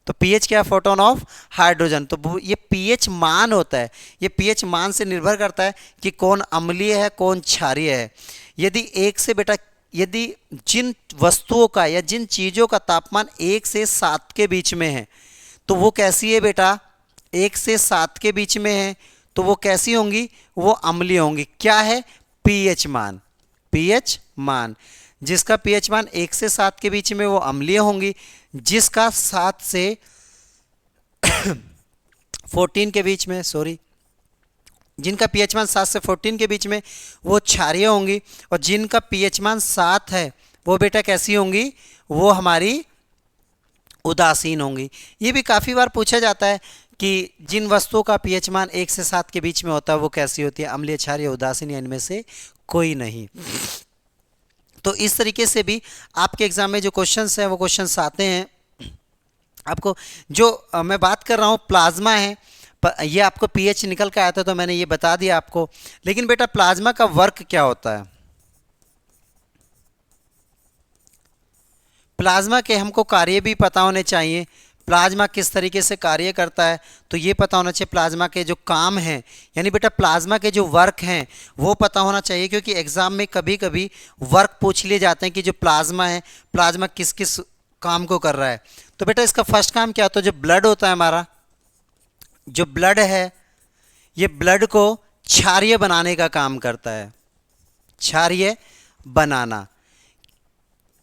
तो पीएच क्या है, फोटोन ऑफ हाइड्रोजन। तो ये पीएच मान होता है, ये पीएच मान से निर्भर करता है कि कौन अम्लीय है कौन क्षारीय है। यदि एक से बेटा, यदि जिन वस्तुओं का या जिन चीज़ों का तापमान 1 से 7 के बीच में है, तो वो कैसी है बेटा, 1 से 7 के बीच में है, तो वो कैसी होंगी, वो अम्लीय होंगी। क्या है, पीएच मान, पीएच मान। जिसका पीएच मान 1 से 7 के बीच में वो अम्लीय होंगी, जिसका 7 से 14 के बीच में, जिनका पीएच मान 7 से 14 के बीच में वो क्षारीय होंगी, और जिनका पीएच मान 7 है वो बेटा कैसी होंगी, वो हमारी उदासीन होंगी। ये भी काफ़ी बार पूछा जाता है कि जिन वस्तुओं का पीएच मान 1 से 7 के बीच में होता है वो कैसी होती है, अम्लीय, क्षारीय, उदासीन, या इनमें से कोई नहीं। तो इस तरीके से भी आपके एग्जाम में जो क्वेश्चंस हैं वो क्वेश्चंस आते हैं। आपको जो मैं बात कर रहा हूँ प्लाज्मा है, ये आपको पीएच निकल के आया था तो मैंने ये बता दिया आपको। लेकिन बेटा प्लाज्मा का वर्क क्या होता है, प्लाज्मा के हमको कार्य भी पता होने चाहिए। प्लाज्मा किस तरीके से कार्य करता है तो ये पता होना चाहिए। प्लाज्मा के जो काम हैं, यानी बेटा प्लाज्मा के जो वर्क हैं वो पता होना चाहिए, क्योंकि एग्जाम में कभी कभी वर्क पूछ लिए जाते हैं कि जो प्लाज्मा है, प्लाज्मा किस किस काम को कर रहा है। तो बेटा इसका फर्स्ट काम क्या होता है, जो ब्लड होता है हमारा, जो ब्लड है ये ब्लड को क्षारीय बनाने का काम करता है, क्षारीय बनाना।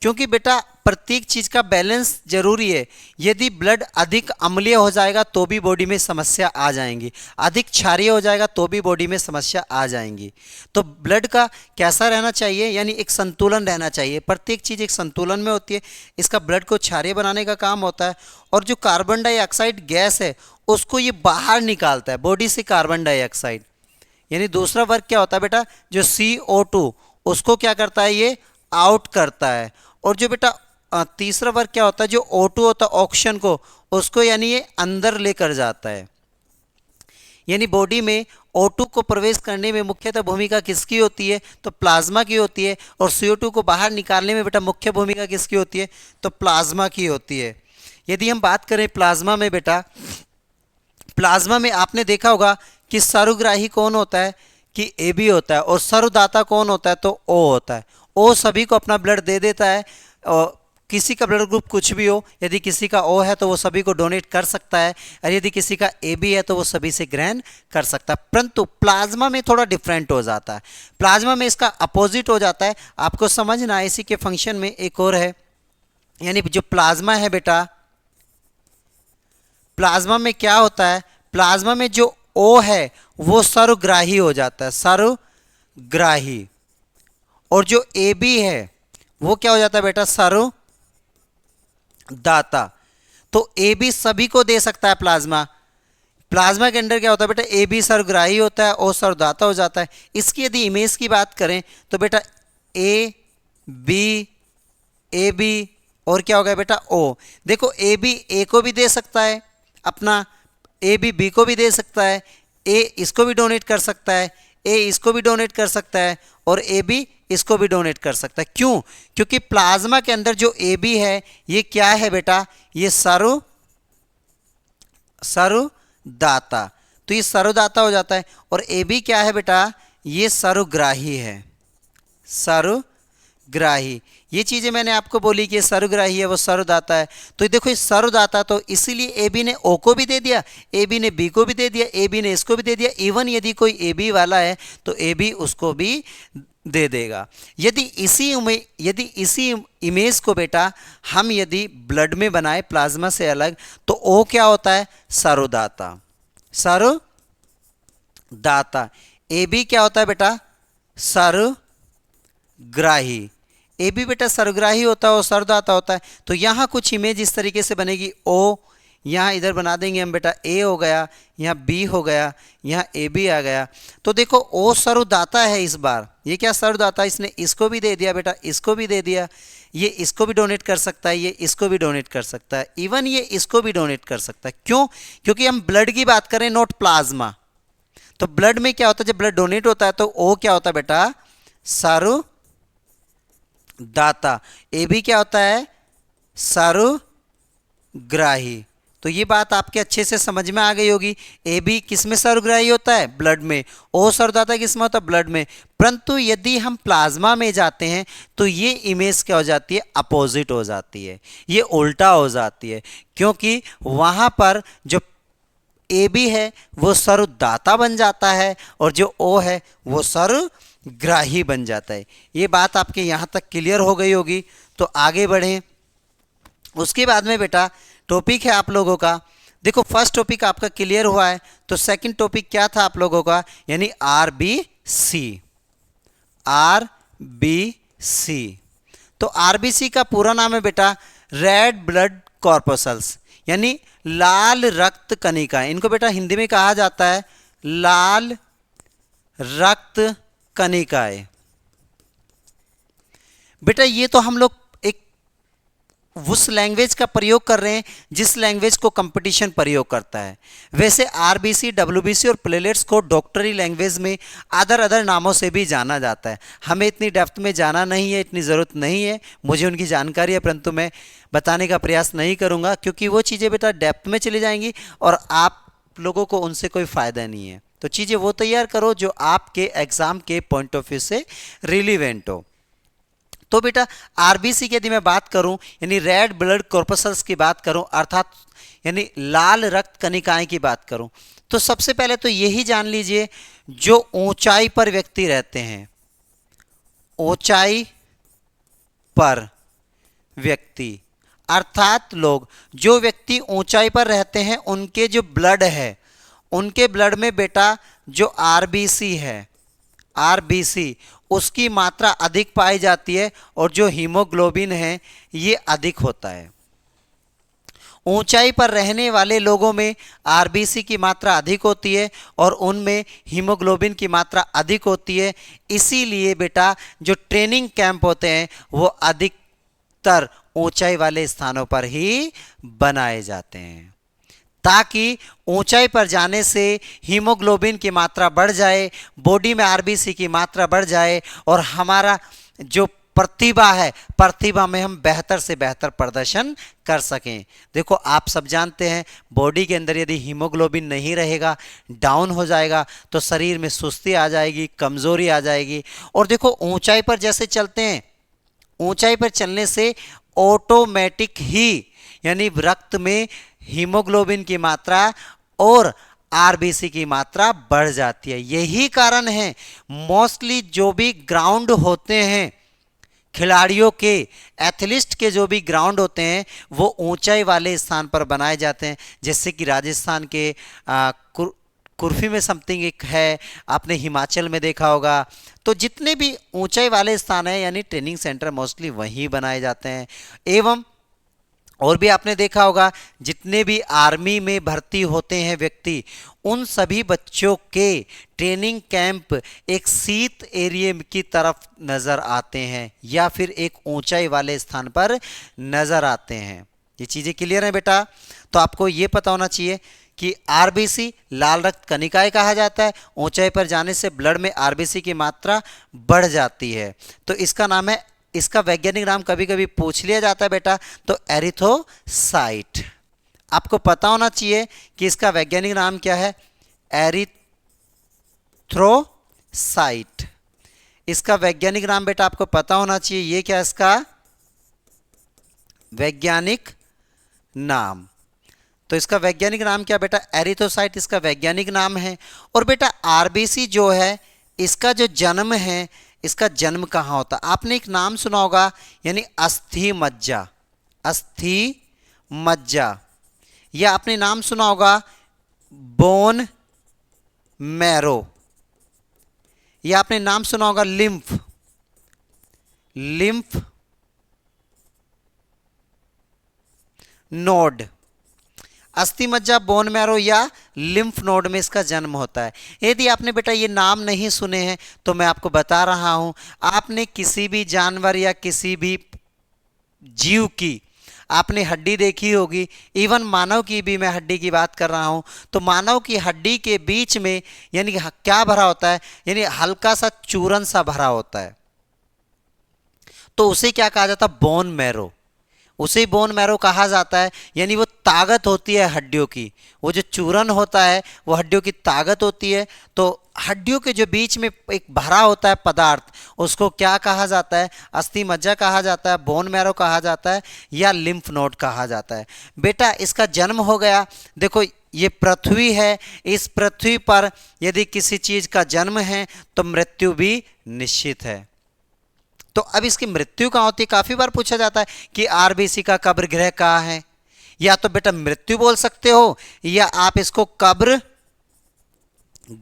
क्योंकि बेटा प्रत्येक चीज का बैलेंस जरूरी है। यदि ब्लड अधिक अम्लीय हो जाएगा तो भी बॉडी में समस्या आ जाएंगी, अधिक क्षारीय हो जाएगा तो भी बॉडी में समस्या आ जाएंगी। तो ब्लड का कैसा रहना चाहिए, यानी एक संतुलन रहना चाहिए। प्रत्येक चीज एक संतुलन में होती है। इसका ब्लड को क्षारीय बनाने का काम होता है, और जो कार्बन डाइऑक्साइड गैस है उसको ये बाहर निकालता है बॉडी से, कार्बन डाइऑक्साइड। यानी दूसरा वर्क क्या होता है बेटा, जो CO2 उसको क्या करता है, ये आउट करता है। और जो बेटा तीसरा वर्क क्या होता है, जो O2 होता है ऑक्सीजन को, उसको यानी ये अंदर लेकर जाता है। यानी बॉडी में O2 को प्रवेश करने में मुख्यतः भूमिका किसकी होती है, तो प्लाज्मा की होती है। और CO2 को बाहर निकालने में बेटा मुख्य भूमिका किसकी होती है, तो प्लाज्मा की होती है। यदि हम बात करें प्लाज्मा में बेटा, प्लाज्मा में आपने देखा होगा कि सर्वग्राही कौन होता है, कि AB होता है, और सर्वदाता कौन होता है, तो O होता है। O सभी को अपना ब्लड दे देता है, और किसी का ब्लड ग्रुप कुछ भी हो, यदि किसी का O है तो वो सभी को डोनेट कर सकता है, और यदि किसी का AB है तो वो सभी से ग्रहण कर सकता है। परंतु प्लाज्मा में थोड़ा डिफरेंट हो जाता है, प्लाज्मा में इसका अपोजिट हो जाता है। आपको समझना है, इसी के फंक्शन में एक और है, यानी जो प्लाज्मा है बेटा, प्लाज्मा में क्या होता है, प्लाज्मा में जो O है वो सर्वग्राही हो जाता है, सर्वग्राही। और जो AB है वो क्या हो जाता है बेटा, सर्वदाता। तो AB सभी को दे सकता है प्लाज्मा। प्लाज्मा के अंदर क्या होता है बेटा, AB सर्वग्राही होता है, O सर्वदाता हो जाता है। इसकी यदि इमेज की बात करें तो बेटा AB और क्या हो गया बेटा, O। देखो AB A को भी दे सकता है अपना, AB B को भी दे सकता है, A इसको भी डोनेट कर सकता है, A इसको भी डोनेट कर सकता है, और AB इसको भी डोनेट कर सकता है। क्यों, क्योंकि प्लाज्मा के अंदर जो AB है ये क्या है बेटा, ये सर्वदाता। तो ये सर्वदाता हो जाता है। और AB क्या है बेटा, ये सर्वग्राही है, सर्व ग्राही। ये चीज़ें मैंने आपको बोली कि सर्वग्राही है, वो सर्वदाता है। तो देखो ये सर्वदाता, तो इसीलिए ए बी ने ओ को भी दे दिया, ए बी ने बी को भी दे दिया, ए बी ने इसको भी दे दिया। इवन यदि कोई ए बी वाला है तो ए बी उसको भी दे देगा। यदि इसी इमेज को बेटा हम यदि ब्लड में बनाए प्लाज्मा से अलग, तो ओ क्या होता है? सर्वदाता। सर्वदाता। ए बी क्या होता है बेटा? सर्वग्राही। ए बी बेटा सर्वग्राही होता है और सर्वदाता होता है। तो यहाँ कुछ इमेज इस तरीके से बनेगी। ओ यहाँ इधर बना देंगे हम बेटा, ए हो गया, यहाँ बी हो गया, यहाँ ए बी आ गया। तो देखो ओ सर्वदाता है इस बार। ये क्या सर्वदाता? इसने इसको भी दे दिया बेटा, इसको भी दे दिया, ये इसको भी डोनेट कर सकता है, ये इसको भी डोनेट कर सकता है, इवन ये इसको भी डोनेट कर सकता है। क्यों? क्योंकि हम ब्लड की बात करें, नॉट प्लाज्मा। तो ब्लड में क्या होता है? जब ब्लड डोनेट होता है तो ओ क्या होता है बेटा? सर्वदाता। ए बी क्या होता है? सर्वग्राही। तो ये बात आपके अच्छे से समझ में आ गई होगी। ए बी किस में सर्वग्राही होता है? ब्लड में। ओ सर्वदाता किस में होता है? ब्लड में। परंतु यदि हम प्लाज्मा में जाते हैं तो ये इमेज क्या हो जाती है? अपोजिट हो जाती है, ये उल्टा हो जाती है। क्योंकि वहां पर जो ए बी है वो सर्वदाता बन जाता है और जो ओ है वो सर्वग्राही बन जाता है। ये बात आपके यहाँ तक क्लियर हो गई होगी। तो आगे बढ़ें। उसके बाद में बेटा टॉपिक है आप लोगों का, देखो फर्स्ट टॉपिक आपका क्लियर हुआ है, तो सेकंड टॉपिक क्या था आप लोगों का? यानी आरबीसी। आरबीसी। तो आरबीसी का पूरा नाम है बेटा रेड ब्लड कॉर्पसल्स, यानी लाल रक्त कणिका। इनको बेटा हिंदी में कहा जाता है लाल रक्त कणिकाएं। बेटा ये तो हम लोग उस लैंग्वेज का प्रयोग कर रहे हैं जिस लैंग्वेज को कंपटीशन प्रयोग करता है। वैसे आरबीसी, डब्ल्यूबीसी और प्लेलेट्स को डॉक्टरी लैंग्वेज में अदर नामों से भी जाना जाता है। हमें इतनी डेप्थ में जाना नहीं है, इतनी ज़रूरत नहीं है, मुझे उनकी जानकारी है, परंतु मैं बताने का प्रयास नहीं करूँगा क्योंकि वो चीज़ें बेटा डेप्थ में चली जाएंगी और आप लोगों को उनसे कोई फ़ायदा नहीं है। तो चीज़ें वो तैयार करो जो आपके एग्ज़ाम के पॉइंट ऑफ व्यू से रिलीवेंट हो। तो बेटा आरबीसी की यदि मैं बात करूं, यानी रेड ब्लड कॉर्पसल्स की बात करूं, अर्थात यानी लाल रक्त कणिकाएं की बात करूं, तो सबसे पहले तो यही जान लीजिए जो ऊंचाई पर व्यक्ति रहते हैं, ऊंचाई पर व्यक्ति अर्थात लोग, जो व्यक्ति ऊंचाई पर रहते हैं उनके जो ब्लड है, उनके ब्लड में बेटा जो आरबीसी है, आरबीसी उसकी मात्रा अधिक पाई जाती है और जो हीमोग्लोबिन है ये अधिक होता है। ऊंचाई पर रहने वाले लोगों में आरबीसी की मात्रा अधिक होती है और उनमें हीमोग्लोबिन की मात्रा अधिक होती है। इसीलिए बेटा जो ट्रेनिंग कैंप होते हैं वो अधिकतर ऊंचाई वाले स्थानों पर ही बनाए जाते हैं ताकि ऊंचाई पर जाने से हीमोग्लोबिन की मात्रा बढ़ जाए, बॉडी में आरबीसी की मात्रा बढ़ जाए और हमारा जो प्रतिभा है, प्रतिभा में हम बेहतर से बेहतर प्रदर्शन कर सकें। देखो आप सब जानते हैं बॉडी के अंदर यदि हीमोग्लोबिन नहीं रहेगा, डाउन हो जाएगा, तो शरीर में सुस्ती आ जाएगी, कमज़ोरी आ जाएगी। और देखो ऊंचाई पर जैसे चलते हैं, ऊंचाई पर चलने से ऑटोमेटिक ही यानी रक्त में हीमोग्लोबिन की मात्रा और आरबीसी की मात्रा बढ़ जाती है। यही कारण है मोस्टली जो भी ग्राउंड होते हैं खिलाड़ियों के, एथलीट के जो भी ग्राउंड होते हैं वो ऊंचाई वाले स्थान पर बनाए जाते हैं। जैसे कि राजस्थान के कुर्फी में समथिंग एक है, आपने हिमाचल में देखा होगा। तो जितने भी ऊंचाई वाले स्थान हैं यानी ट्रेनिंग सेंटर मोस्टली वहीं बनाए जाते हैं। एवं और भी आपने देखा होगा जितने भी आर्मी में भर्ती होते हैं व्यक्ति, उन सभी बच्चों के ट्रेनिंग कैंप एक शीत एरिया की तरफ नज़र आते हैं या फिर एक ऊंचाई वाले स्थान पर नज़र आते हैं। ये चीज़ें क्लियर हैं बेटा? तो आपको ये पता होना चाहिए कि आरबीसी लाल रक्त कणिकाएं कहा जाता है। ऊंचाई पर जाने से ब्लड में आरबीसी की मात्रा बढ़ जाती है, तो इसका नाम है, इसका वैज्ञानिक नाम कभी कभी पूछ लिया जाता है बेटा, तो एरिथ्रोसाइट। आपको पता होना चाहिए कि इसका वैज्ञानिक नाम क्या है, एरिथ्रोसाइट। इसका वैज्ञानिक नाम बेटा आपको पता होना चाहिए, ये क्या इसका वैज्ञानिक नाम। तो इसका वैज्ञानिक नाम क्या बेटा, एरिथ्रोसाइट इसका वैज्ञानिक नाम है। और बेटा आरबीसी जो है इसका जो जन्म है, इसका जन्म कहाँ होता है? आपने एक नाम सुना होगा, यानी अस्थि मज्जा, अस्थि मज्जा, या आपने नाम सुना होगा बोन मैरो, या आपने नाम सुना होगा लिम्फ, लिम्फ नोड। अस्थि मज्जा, बोन मैरो या लिम्फ नोड में इसका जन्म होता है। यदि आपने बेटा ये नाम नहीं सुने हैं तो मैं आपको बता रहा हूं, आपने किसी भी जानवर या किसी भी जीव की आपने हड्डी देखी होगी, इवन मानव की भी मैं हड्डी की बात कर रहा हूं, तो मानव की हड्डी के बीच में यानी क्या भरा होता है, यानी हल्का सा चूरन सा भरा होता है, तो उसे क्या कहा जाता है, बोन मैरो, उसे बोन मैरो कहा जाता है। यानी वो ताकत होती है हड्डियों की, वो जो चूरन होता है वो हड्डियों की ताकत होती है। तो हड्डियों के जो बीच में एक भरा होता है पदार्थ, उसको क्या कहा जाता है, अस्थि मज्जा कहा जाता है, बोन मैरो कहा जाता है, या लिम्फ नोड कहा जाता है। बेटा इसका जन्म हो गया, देखो ये पृथ्वी है, इस पृथ्वी पर यदि किसी चीज का जन्म है तो मृत्यु भी निश्चित है। तो अब इसकी मृत्यु कहाँ होती है, काफी बार पूछा जाता है कि आरबीसी का कब्र गृह कहाँ है। या तो बेटा मृत्यु बोल सकते हो, या आप इसको कब्र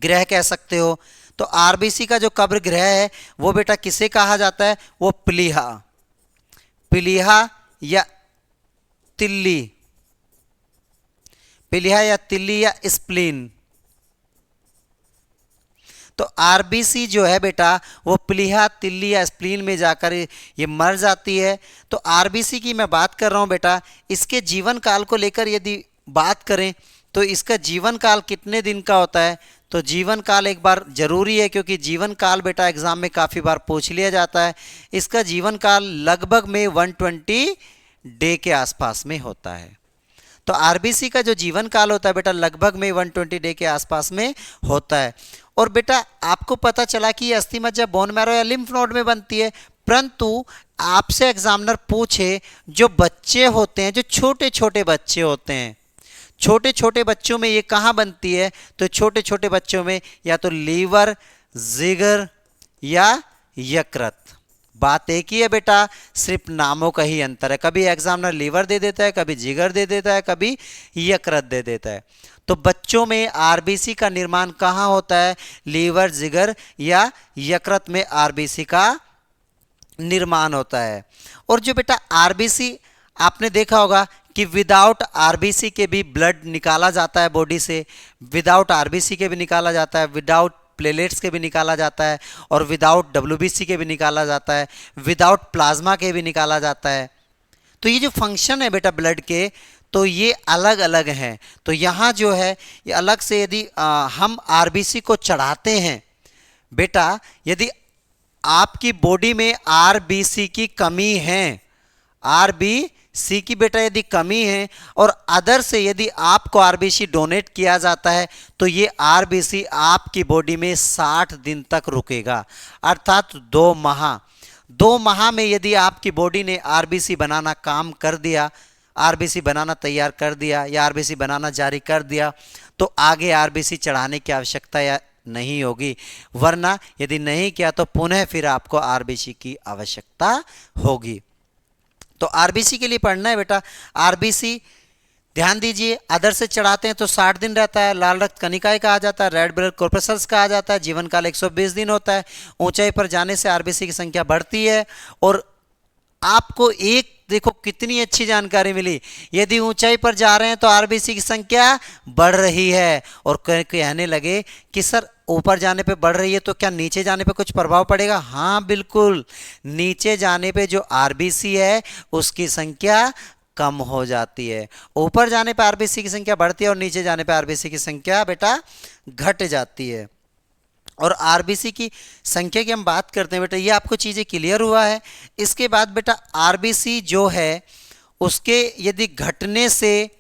गृह कह सकते हो। तो आरबीसी का जो कब्र गृह है वो बेटा किसे कहा जाता है, वो प्लीहा, प्लीहा या तिल्ली, प्लीहा या तिल्ली या स्प्लीन। तो आरबीसी जो है बेटा वो प्लीहा, तिल्ली या स्प्लीन में जाकर ये मर जाती है। तो आरबीसी की मैं बात कर रहा हूं बेटा, इसके जीवन काल को लेकर यदि बात करें तो इसका जीवन काल कितने दिन का होता है, तो जीवन काल एक बार जरूरी है, क्योंकि जीवन काल बेटा एग्जाम में काफ़ी बार पूछ लिया जाता है। इसका जीवन काल लगभग में 120 डे के आसपास में होता है। तो आरबीसी का जो जीवन काल होता है बेटा लगभग में 120 डे के आसपास में होता है। और बेटा आपको पता चला कि ये अस्थि मज्जा बोन मैरो या लिम्फ नोड में बनती है, परंतु आपसे एग्जामिनर पूछे जो बच्चे होते हैं, जो छोटे छोटे बच्चे होते हैं, छोटे छोटे बच्चों में ये कहाँ बनती है, तो छोटे छोटे बच्चों में या तो लीवर, जिगर या यकृत। बात एक ही है बेटा, सिर्फ नामों का ही अंतर है। कभी एग्जामिनर लीवर दे देता है, कभी जिगर दे देता है, कभी यकृत दे देता है। तो बच्चों में आरबीसी का निर्माण कहाँ होता है, लीवर, जिगर या यकृत में आरबीसी का निर्माण होता है। और जो बेटा आरबीसी आपने देखा होगा कि विदाउट आरबीसी के भी ब्लड निकाला जाता है बॉडी से, विदाउट आरबीसी के भी निकाला जाता है, विदाउट प्लेलेट्स के भी निकाला जाता है, और विदाउट डब्ल्यूबीसी के भी निकाला जाता है, विदाउट प्लाज्मा के भी निकाला जाता है। तो ये जो फंक्शन है बेटा ब्लड के, तो ये अलग अलग हैं। तो यहाँ जो है ये अलग से यदि हम आरबीसी को चढ़ाते हैं बेटा, यदि आपकी बॉडी में आरबीसी की कमी है, आरबीसी की बेटा यदि कमी है, और अदर से यदि आपको आरबीसी डोनेट किया जाता है, तो ये आरबीसी आपकी बॉडी में 60 दिन तक रुकेगा, अर्थात 2 माह। 2 माह में यदि आपकी बॉडी ने आरबीसी बनाना काम कर दिया, आरबीसी बनाना तैयार कर दिया, या आरबीसी बनाना जारी कर दिया, तो आगे आरबीसी चढ़ाने की आवश्यकता या नहीं होगी। वरना यदि नहीं किया तो पुनः फिर आपको आरबीसी की आवश्यकता होगी। तो आरबीसी के लिए पढ़ना है बेटा, आरबीसी ध्यान दीजिए, अदर से चढ़ाते हैं तो 60 दिन रहता है, लाल रक्त कनिकाएं कहा जाता है, रेड ब्लड कॉर्पसल्स कहा जाता है, जीवन काल 120 दिन होता है। ऊंचाई पर जाने से आरबीसी की संख्या बढ़ती है। और आपको एक देखो कितनी अच्छी जानकारी मिली, यदि ऊंचाई पर जा रहे हैं तो आरबीसी की संख्या बढ़ रही है, और कहने लगे कि सर ऊपर जाने पे बढ़ रही है तो क्या नीचे जाने पे कुछ प्रभाव पड़ेगा? हाँ बिल्कुल, नीचे जाने पे जो आरबीसी है उसकी संख्या कम हो जाती है। ऊपर जाने पे आरबीसी की संख्या बढ़ती है और नीचे जाने पे आरबीसी की संख्या बेटा घट जाती है। और आरबीसी की संख्या की हम बात करते हैं बेटा, ये आपको चीज़ें क्लियर हुआ है। इसके बाद बेटा आरबीसी जो है उसके यदि घटने से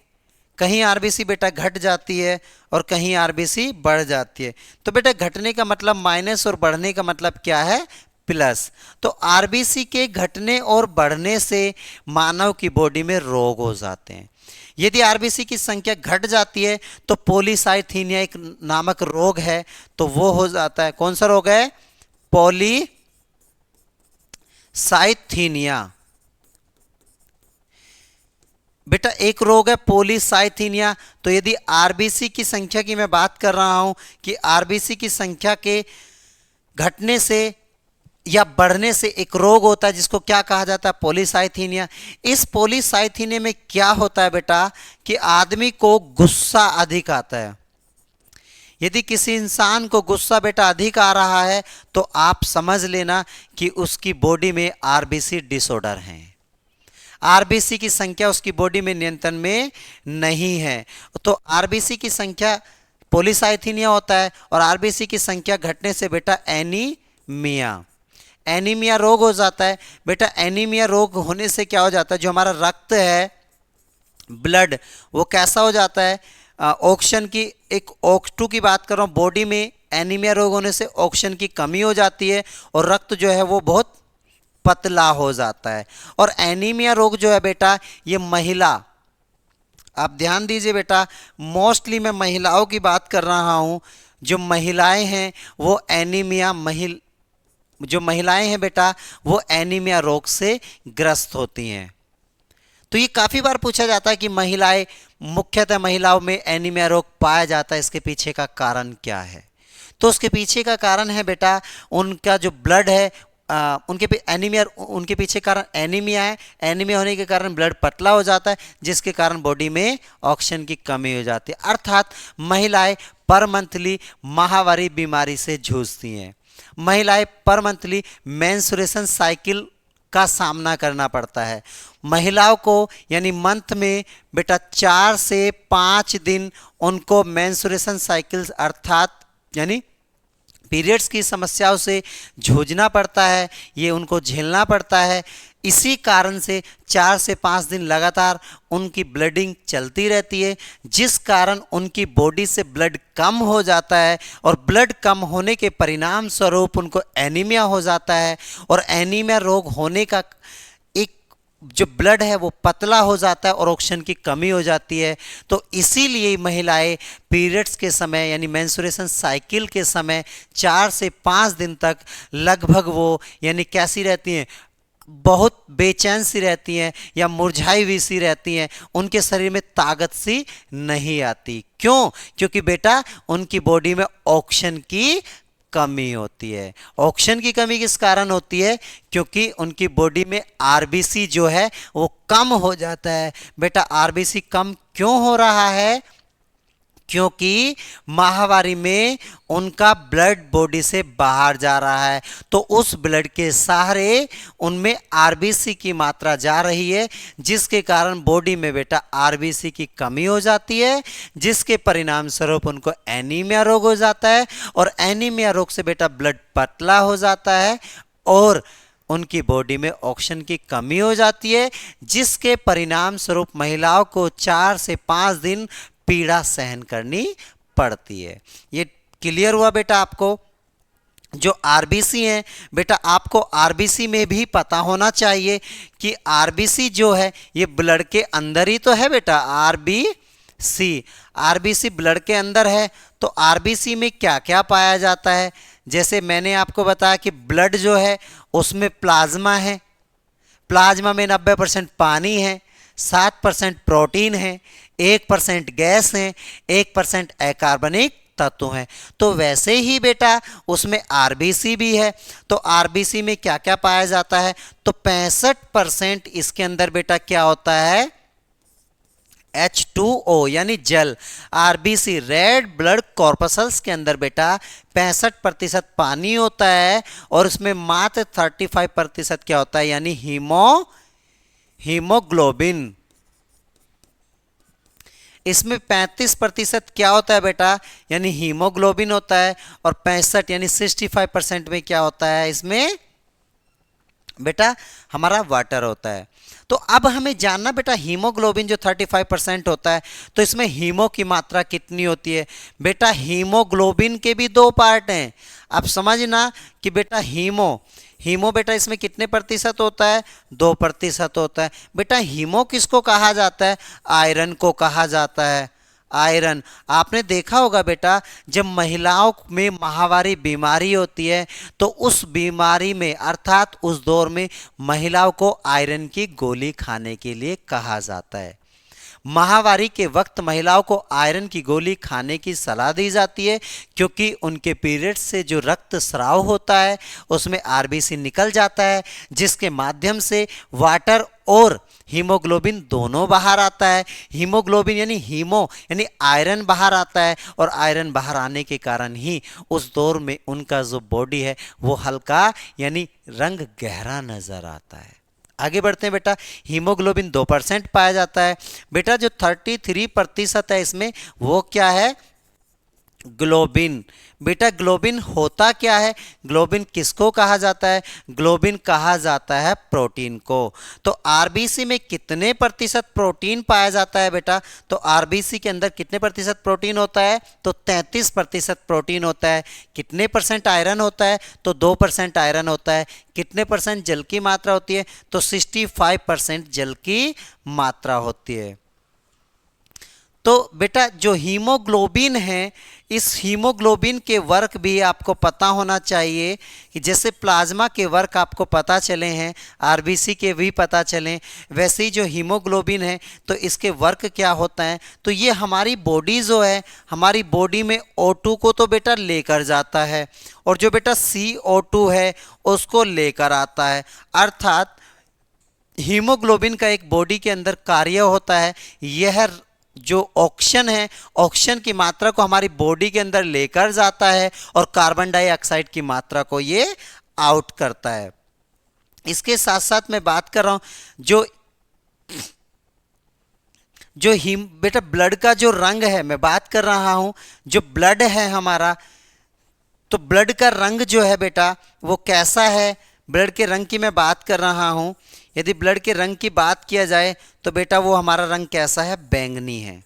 कहीं आरबीसी बेटा घट जाती है और कहीं आरबीसी बढ़ जाती है। तो बेटा घटने का मतलब माइनस और बढ़ने का मतलब क्या है, प्लस। तो आरबीसी के घटने और बढ़ने से मानव की बॉडी में रोग हो जाते हैं। यदि आरबीसी की संख्या घट जाती है तो पॉलीसाइथीनिया एक नामक रोग है, तो वो हो जाता है। कौन सा रोग है? पॉलीसाइथीनिया। बेटा एक रोग है पॉलीसाइथीनिया। तो यदि आरबीसी की संख्या की मैं बात कर रहा हूं कि आरबीसी की संख्या के घटने से या बढ़ने से एक रोग होता है जिसको क्या कहा जाता है? पॉलीसाइथीनिया। इस पॉलीसाइथीनिया में क्या होता है बेटा कि आदमी को गुस्सा अधिक आता है। यदि किसी इंसान को गुस्सा बेटा अधिक आ रहा है तो आप समझ लेना कि उसकी बॉडी में आरबीसी डिसऑर्डर है। आरबीसी की संख्या उसकी बॉडी में नियंत्रण में नहीं है। तो आरबीसी की संख्या पॉलीसाइथीनिया होता है और आरबीसी की संख्या घटने से बेटा एनीमिया रोग हो जाता है। बेटा एनीमिया रोग होने से क्या हो जाता है? जो हमारा रक्त है, ब्लड, वो कैसा हो जाता है? ऑक्सीजन की, एक O2 की बात कर रहा हूँ, बॉडी में एनीमिया रोग होने से ऑक्सीजन की कमी हो जाती है और रक्त जो है वो बहुत पतला हो जाता है। और एनीमिया रोग जो है बेटा ये महिला, आप ध्यान दीजिए बेटा, मोस्टली मैं महिलाओं की बात कर रहा हूँ। जो महिलाएं हैं वो जो महिलाएं हैं बेटा वो एनीमिया रोग से ग्रस्त होती हैं। तो ये काफ़ी बार पूछा जाता है कि मुख्यतः महिलाओं में एनीमिया रोग पाया जाता है, इसके पीछे का कारण क्या है? तो उसके पीछे का कारण है बेटा उनका जो ब्लड है, उनके पीछे कारण एनीमिया है। एनीमिया होने के कारण ब्लड पतला हो जाता है जिसके कारण बॉडी में ऑक्सीजन की कमी हो जाती है। अर्थात महिलाएं पर मंथली माहवारी बीमारी से जूझती हैं। महिलाएं पर मंथली मेंस्ट्रुएशन साइकिल का सामना करना पड़ता है। महिलाओं को यानी मंथ में बेटा 4 से 5 दिन उनको मेंस्ट्रुएशन साइकिल्स अर्थात यानी पीरियड्स की समस्याओं से जूझना पड़ता है, ये उनको झेलना पड़ता है। इसी कारण से 4 से 5 दिन लगातार उनकी ब्लडिंग चलती रहती है, जिस कारण उनकी बॉडी से ब्लड कम हो जाता है और ब्लड कम होने के परिणाम स्वरूप उनको एनीमिया हो जाता है। और एनीमिया रोग होने का जो ब्लड है वो पतला हो जाता है और ऑक्सीजन की कमी हो जाती है। तो इसीलिए महिलाएं पीरियड्स के समय यानी मेंस्ट्रुएशन साइकिल के समय 4 से 5 दिन तक लगभग वो यानी कैसी रहती हैं? बहुत बेचैन सी रहती हैं या मुरझाई हुई सी रहती हैं। उनके शरीर में ताकत सी नहीं आती। क्यों? क्योंकि बेटा उनकी बॉडी में ऑक्सीजन की कमी होती है। ऑक्सीजन की कमी किस कारण होती है? क्योंकि उनकी बॉडी में आरबीसी जो है वो कम हो जाता है। बेटा आरबीसी कम क्यों हो रहा है? क्योंकि माहवारी में उनका ब्लड बॉडी से बाहर जा रहा है, तो उस ब्लड के सहारे उनमें आरबीसी की मात्रा जा रही है, जिसके कारण बॉडी में बेटा आरबीसी की कमी हो जाती है, जिसके परिणाम स्वरूप उनको एनीमिया रोग हो जाता है। और एनीमिया रोग से बेटा ब्लड पतला हो जाता है और उनकी बॉडी में ऑक्सीजन की कमी हो जाती है, जिसके परिणाम स्वरूप महिलाओं को 4 से 5 दिन पीड़ा सहन करनी पड़ती है। ये क्लियर हुआ बेटा आपको? जो आरबीसी हैं बेटा, आपको आरबीसी में भी पता होना चाहिए कि आरबीसी जो है ये ब्लड के अंदर ही तो है बेटा। आरबीसी ब्लड के अंदर है। तो आरबीसी में क्या क्या पाया जाता है? जैसे मैंने आपको बताया कि ब्लड जो है उसमें प्लाज्मा है, प्लाज्मा में 90% पानी है, 7% प्रोटीन है, 1% गैस है, 1% अकार्बनिक तत्व हैं। तो वैसे ही बेटा उसमें आरबीसी भी है। तो आरबीसी में क्या क्या पाया जाता है? तो 65% इसके अंदर बेटा क्या होता है? H2O यानी जल। आरबीसी रेड ब्लड कॉर्पसल्स के अंदर बेटा 65% पानी होता है और उसमें मात्र 35% क्या होता है? यानी हीमोग्लोबिन। इसमें 35% क्या होता है बेटा? यानी हीमोग्लोबिन होता है। और 65 यानी 65% में क्या होता है? इसमें बेटा हमारा वाटर होता है। तो अब हमें जानना बेटा हीमोग्लोबिन जो 35% होता है, तो इसमें हीमो की मात्रा कितनी होती है? बेटा हीमोग्लोबिन के भी 2 पार्ट हैं। अब समझना कि बेटा हीमो बेटा इसमें कितने प्रतिशत होता है? 2% होता है। बेटा हीमो किसको कहा जाता है? आयरन को कहा जाता है। आयरन। आपने देखा होगा बेटा, जब महिलाओं में माहवारी बीमारी होती है तो उस बीमारी में अर्थात उस दौर में महिलाओं को आयरन की गोली खाने के लिए कहा जाता है। माहवारी के वक्त महिलाओं को आयरन की गोली खाने की सलाह दी जाती है, क्योंकि उनके पीरियड्स से जो रक्त स्राव होता है उसमें आरबीसी निकल जाता है, जिसके माध्यम से वाटर और हीमोग्लोबिन दोनों बाहर आता है। हीमोग्लोबिन यानी हीमो यानी आयरन बाहर आता है, और आयरन बाहर आने के कारण ही उस दौर में उनका जो बॉडी है वो हल्का यानी रंग गहरा नजर आता है। आगे बढ़ते हैं बेटा। हीमोग्लोबिन 2% पाया जाता है। बेटा जो 33% है इसमें वो क्या है? ग्लोबिन। बेटा ग्लोबिन होता क्या है? ग्लोबिन किसको कहा जाता है? ग्लोबिन कहा जाता है प्रोटीन को। तो आरबीसी में कितने प्रतिशत प्रोटीन पाया जाता है बेटा? तो आरबीसी के अंदर कितने प्रतिशत प्रोटीन होता है? तो 33% प्रोटीन होता है। कितने परसेंट आयरन होता है? तो 2% आयरन होता है। कितने परसेंट जल की मात्रा होती है? तो 65% जल की मात्रा होती है। तो बेटा जो हीमोग्लोबिन है, इस हीमोग्लोबिन के वर्क भी आपको पता होना चाहिए कि जैसे प्लाज्मा के वर्क आपको पता चले हैं, आरबीसी के भी पता चलें, वैसे ही जो हीमोग्लोबिन है तो इसके वर्क क्या होता है? तो ये हमारी बॉडी जो है, हमारी बॉडी में O2 को तो बेटा लेकर जाता है, और जो बेटा CO2 है उसको लेकर आता है। अर्थात हीमोग्लोबिन का एक बॉडी के अंदर कार्य होता है, यह जो ऑक्सीजन है, ऑक्सीजन की मात्रा को हमारी बॉडी के अंदर लेकर जाता है और कार्बन डाइऑक्साइड की मात्रा को ये आउट करता है। इसके साथ साथ मैं बात कर रहा हूं जो बेटा ब्लड का जो रंग है, मैं बात कर रहा हूं जो ब्लड है हमारा, तो ब्लड का रंग जो है बेटा वो कैसा है? ब्लड के रंग की मैं बात कर रहा हूं। यदि ब्लड के रंग की बात किया जाए तो बेटा वो हमारा रंग कैसा है? बैंगनी है।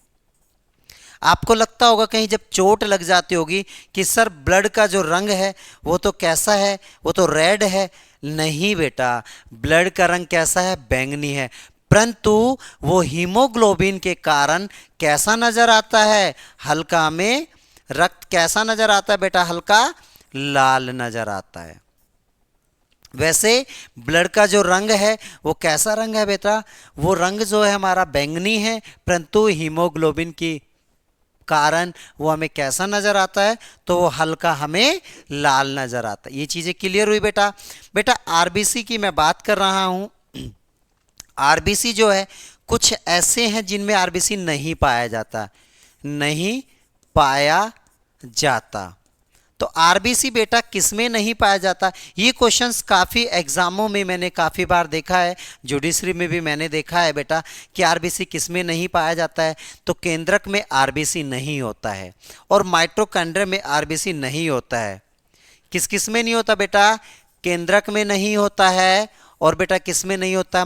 आपको लगता होगा कहीं जब चोट लग जाती होगी कि सर ब्लड का जो रंग है वो तो कैसा है? वो तो रेड है। नहीं बेटा, ब्लड का रंग कैसा है? बैंगनी है। परंतु वो हीमोग्लोबिन के कारण कैसा नजर आता है? हल्का में रक्त कैसा नजर आता है बेटा? हल्का लाल नजर आता है। वैसे ब्लड का जो रंग है वो कैसा रंग है बेटा? वो रंग जो है हमारा बैंगनी है, परंतु हीमोग्लोबिन की कारण वो हमें कैसा नजर आता है? तो वो हल्का हमें लाल नजर आता है। ये चीजें क्लियर हुई बेटा? बेटा आरबीसी की मैं बात कर रहा हूं। आरबीसी जो है कुछ ऐसे हैं जिनमें आरबीसी नहीं पाया जाता, नहीं पाया जाता। तो आरबीसी बेटा किसमें नहीं पाया जाता? ये क्वेश्चंस काफ़ी एग्जामों में मैंने काफ़ी बार देखा है, जुडिशरी में भी मैंने देखा है बेटा कि आरबीसी किसमें नहीं पाया जाता है। तो केंद्रक में आरबीसी नहीं होता है और माइटोकॉन्ड्रिया में आरबीसी नहीं होता है। किस किस में नहीं होता बेटा? केंद्रक में नहीं होता है, और बेटा किस में नहीं होता है?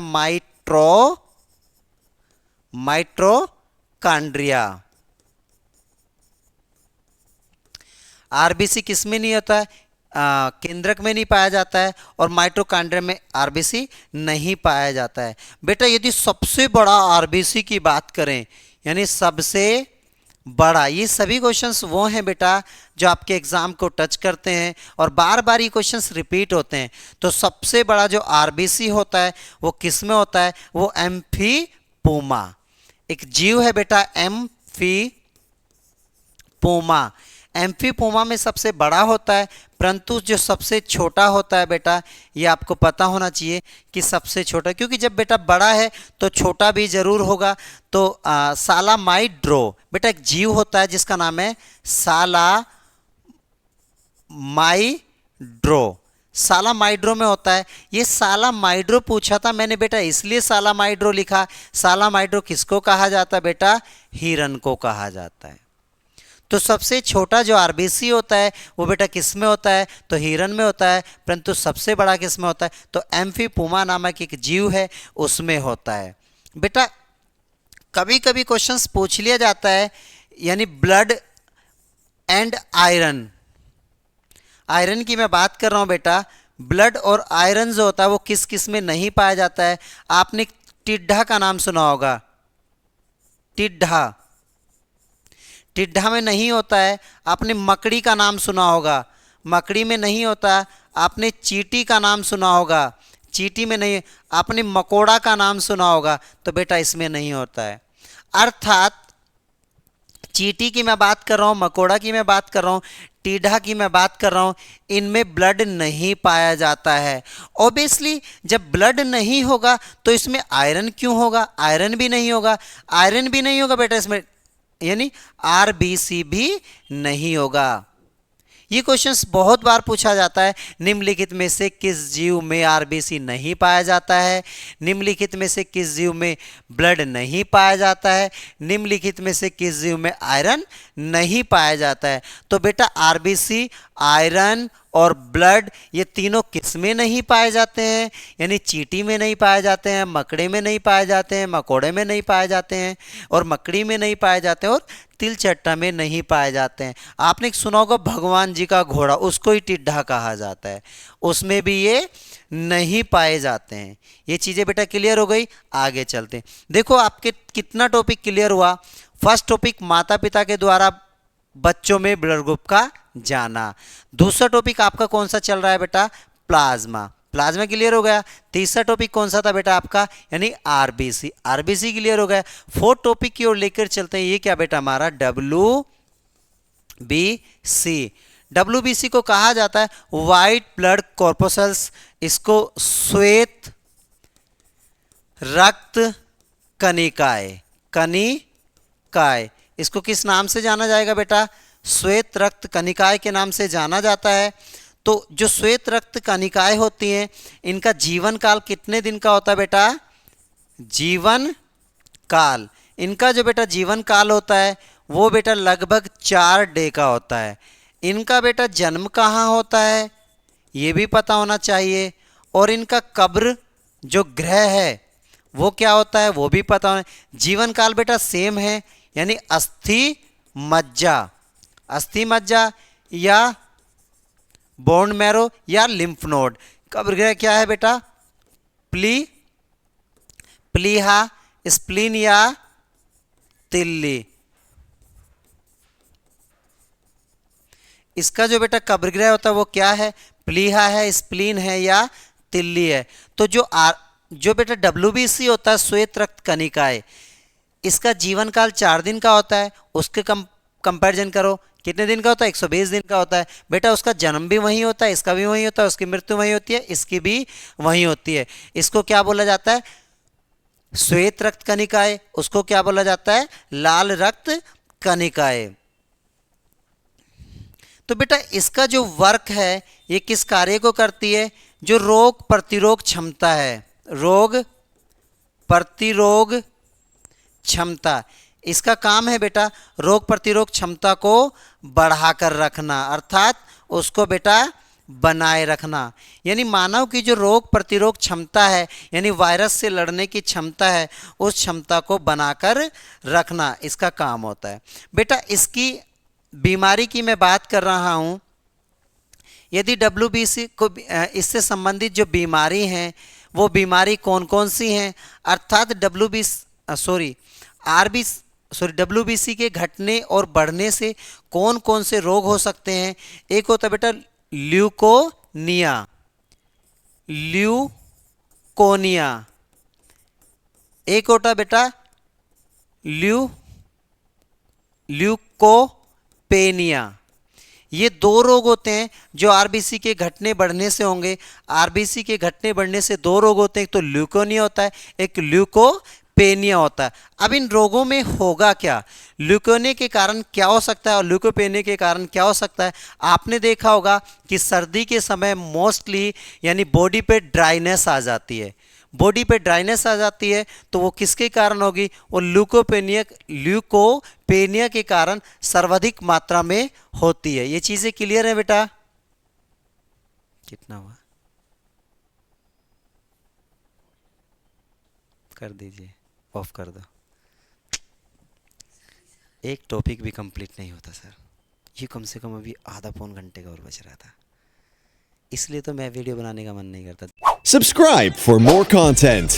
माइटोकॉन्ड्रिया। आरबीसी किस में नहीं होता है? केंद्रक में नहीं पाया जाता है, और माइटोकॉन्ड्रिया में आरबीसी नहीं पाया जाता है। बेटा यदि सबसे बड़ा आरबीसी की बात करें, यानी सबसे बड़ा, ये सभी क्वेश्चंस वो हैं बेटा जो आपके एग्जाम को टच करते हैं और बार बार ये क्वेश्चंस रिपीट होते हैं। तो सबसे बड़ा जो आरबीसी होता है वो किस में होता है? वो एम्फीपोमा। एक जीव है बेटा एम्फीपोमा। एम्फीपोमा में सबसे बड़ा होता है, परंतु जो सबसे छोटा होता है बेटा, ये आपको पता होना चाहिए कि सबसे छोटा, क्योंकि जब बेटा बड़ा है तो छोटा भी जरूर होगा। तो सालामाइड्रो बेटा एक जीव होता है जिसका नाम है सालामाइड्रो। सालामाइड्रो में होता है। ये सालामाइड्रो पूछा था मैंने बेटा, इसलिए सालामाइड्रो लिखा। सालामाइड्रो किसको कहा जाता है बेटा? हिरन को कहा जाता है। तो सबसे छोटा जो आरबीसी होता है वो बेटा किस में होता है? तो हिरन में होता है। परंतु सबसे बड़ा किस में होता है? तो एम्फीपोमा नामक एक जीव है उसमें होता है। बेटा कभी कभी क्वेश्चंस पूछ लिया जाता है, यानी ब्लड एंड आयरन। आयरन की मैं बात कर रहा हूं बेटा, ब्लड और आयरन जो होता है वो किस किस में नहीं पाया जाता है? आपने टिड्ढा का नाम सुना होगा, टिड्ढा, टिड्ढा में नहीं होता है। आपने मकड़ी का नाम सुना होगा, मकड़ी में नहीं होता। आपने चींटी का नाम सुना होगा, चींटी में नहीं। आपने मकोड़ा का नाम सुना होगा, तो बेटा इसमें नहीं होता है। अर्थात चींटी की मैं बात कर रहा हूँ, मकोड़ा की मैं बात कर रहा हूँ, टीढ़ा की मैं बात कर रहा हूँ, इनमें ब्लड नहीं पाया जाता है। ऑब्वियसली जब ब्लड नहीं होगा तो इसमें आयरन क्यों होगा? आयरन भी नहीं होगा, आयरन भी नहीं होगा बेटा इसमें, यानी आरबीसी भी नहीं होगा। ये क्वेश्चंस बहुत बार पूछा जाता है। निम्नलिखित में से किस जीव में आरबीसी नहीं पाया जाता है? निम्नलिखित में से किस जीव में ब्लड नहीं पाया जाता है? निम्नलिखित में से किस जीव में आयरन नहीं पाया जाता है? तो बेटा आरबीसी, आयरन और ब्लड ये तीनों किस में नहीं पाए जाते हैं? यानी चींटी में नहीं पाए जाते हैं, मकड़े में नहीं पाए जाते हैं, मकोड़े में नहीं पाए जाते हैं, और मकड़ी में नहीं पाए जाते हैं, और तिलचट्टा में नहीं पाए जाते हैं। आपने सुना होगा भगवान जी का घोड़ा, उसको ही टिड्ढा कहा जाता है, उसमें भी ये नहीं पाए जाते हैं। ये चीज़ें बेटा क्लियर हो गई। आगे चलते हैं। देखो आपके कितना टॉपिक क्लियर हुआ। फर्स्ट टॉपिक माता पिता के द्वारा बच्चों में ब्लड ग्रुप का जाना। दूसरा टॉपिक आपका कौन सा चल रहा है बेटा? प्लाज्मा। प्लाज्मा क्लियर हो गया। तीसरा टॉपिक कौन सा था बेटा आपका? यानी आरबीसी। आरबीसी क्लियर हो गया। फोर्थ टॉपिक की ओर लेकर चलते हैं। ये क्या बेटा हमारा? WBC। WBC को कहा जाता है व्हाइट ब्लड कॉर्पोसल्स। इसको श्वेत रक्त कनिकाएं, कनिकाएं, इसको किस नाम से जाना जाएगा बेटा? श्वेत रक्त कनिकाएं के नाम से जाना जाता है। तो जो श्वेत रक्त कनिकाएं होती हैं, इनका जीवन काल कितने दिन का होता है बेटा? जीवन काल, इनका जो बेटा जीवन काल होता है वो बेटा लगभग 4 डे का होता है। इनका बेटा जन्म कहाँ होता है ये भी पता होना चाहिए, और इनका कब्र जो ग्रह है वो क्या होता है वो भी पता होना। जीवन काल बेटा सेम है, यानी अस्थि मज्जा, अस्थि मज्जा या बोन मैरो या लिम्फ नोड। कब्र ग्रह क्या है बेटा? प्लीहा, स्प्लीन या तिल्ली। इसका जो बेटा कब्र ग्रह होता है वो क्या है? प्लीहा है, स्प्लीन है या तिल्ली है। तो जो बेटा WBC होता है श्वेत रक्त कनिकाएं, इसका जीवन काल 4 दिन का होता है। उसके कंपैरिजन करो कितने दिन का होता है? 120 दिन का होता है। बेटा उसका जन्म भी वहीं होता है, इसका भी वहीं होता है, उसकी मृत्यु वहीं होती है, इसकी भी वहीं होती है। इसको क्या बोला जाता है? श्वेत रक्त कनिकाएं। उसको क्या बोला जाता है? लाल रक्त कनिकाएं। तो बेटा इसका जो वर्क है ये किस कार्य को करती है? जो रोग प्रतिरोग क्षमता है, रोग प्रतिरोग क्षमता, इसका काम है बेटा रोग प्रतिरोग क्षमता को बढ़ाकर रखना, अर्थात उसको बेटा बनाए रखना। यानी मानव की जो रोग प्रतिरोग क्षमता है, यानी वायरस से लड़ने की क्षमता है, उस क्षमता को बनाकर रखना इसका काम होता है। बेटा इसकी बीमारी की मैं बात कर रहा हूँ। यदि WBC को इससे संबंधित जो बीमारी हैं वो बीमारी कौन कौन सी हैं, अर्थात WBC के घटने और बढ़ने से कौन कौन से रोग हो सकते हैं। एक होता है बेटा ल्यूकोनिया, एक होता है बेटा ल्यूकोपेनिया। ये 2 रोग होते हैं जो आरबीसी के घटने बढ़ने से होंगे। आरबीसी के घटने बढ़ने से 2 रोग होते हैं, एक तो ल्यूकोनिया होता है, एक ल्यूकोपेनिया होता है। अब इन रोगों में होगा क्या? ल्यूकोनिया के कारण क्या हो सकता है और ल्यूकोपेनिया के कारण क्या हो सकता है? आपने देखा होगा कि सर्दी के समय मोस्टली यानी बॉडी पे ड्राइनेस आ जाती है। बॉडी पे ड्राइनेस आ जाती है तो वो किसके कारण होगी? वो ल्यूकोपेनिया के कारण सर्वाधिक मात्रा में होती है। ये चीजें क्लियर है बेटा? कितना हुआ? कर दीजिए, ऑफ कर दो। एक टॉपिक भी कंप्लीट नहीं होता सर। ये कम से कम अभी आधा पौन घंटे का और बच रहा था। इसलिए तो मैं वीडियो बनाने का मन नहीं करता। Subscribe for more content.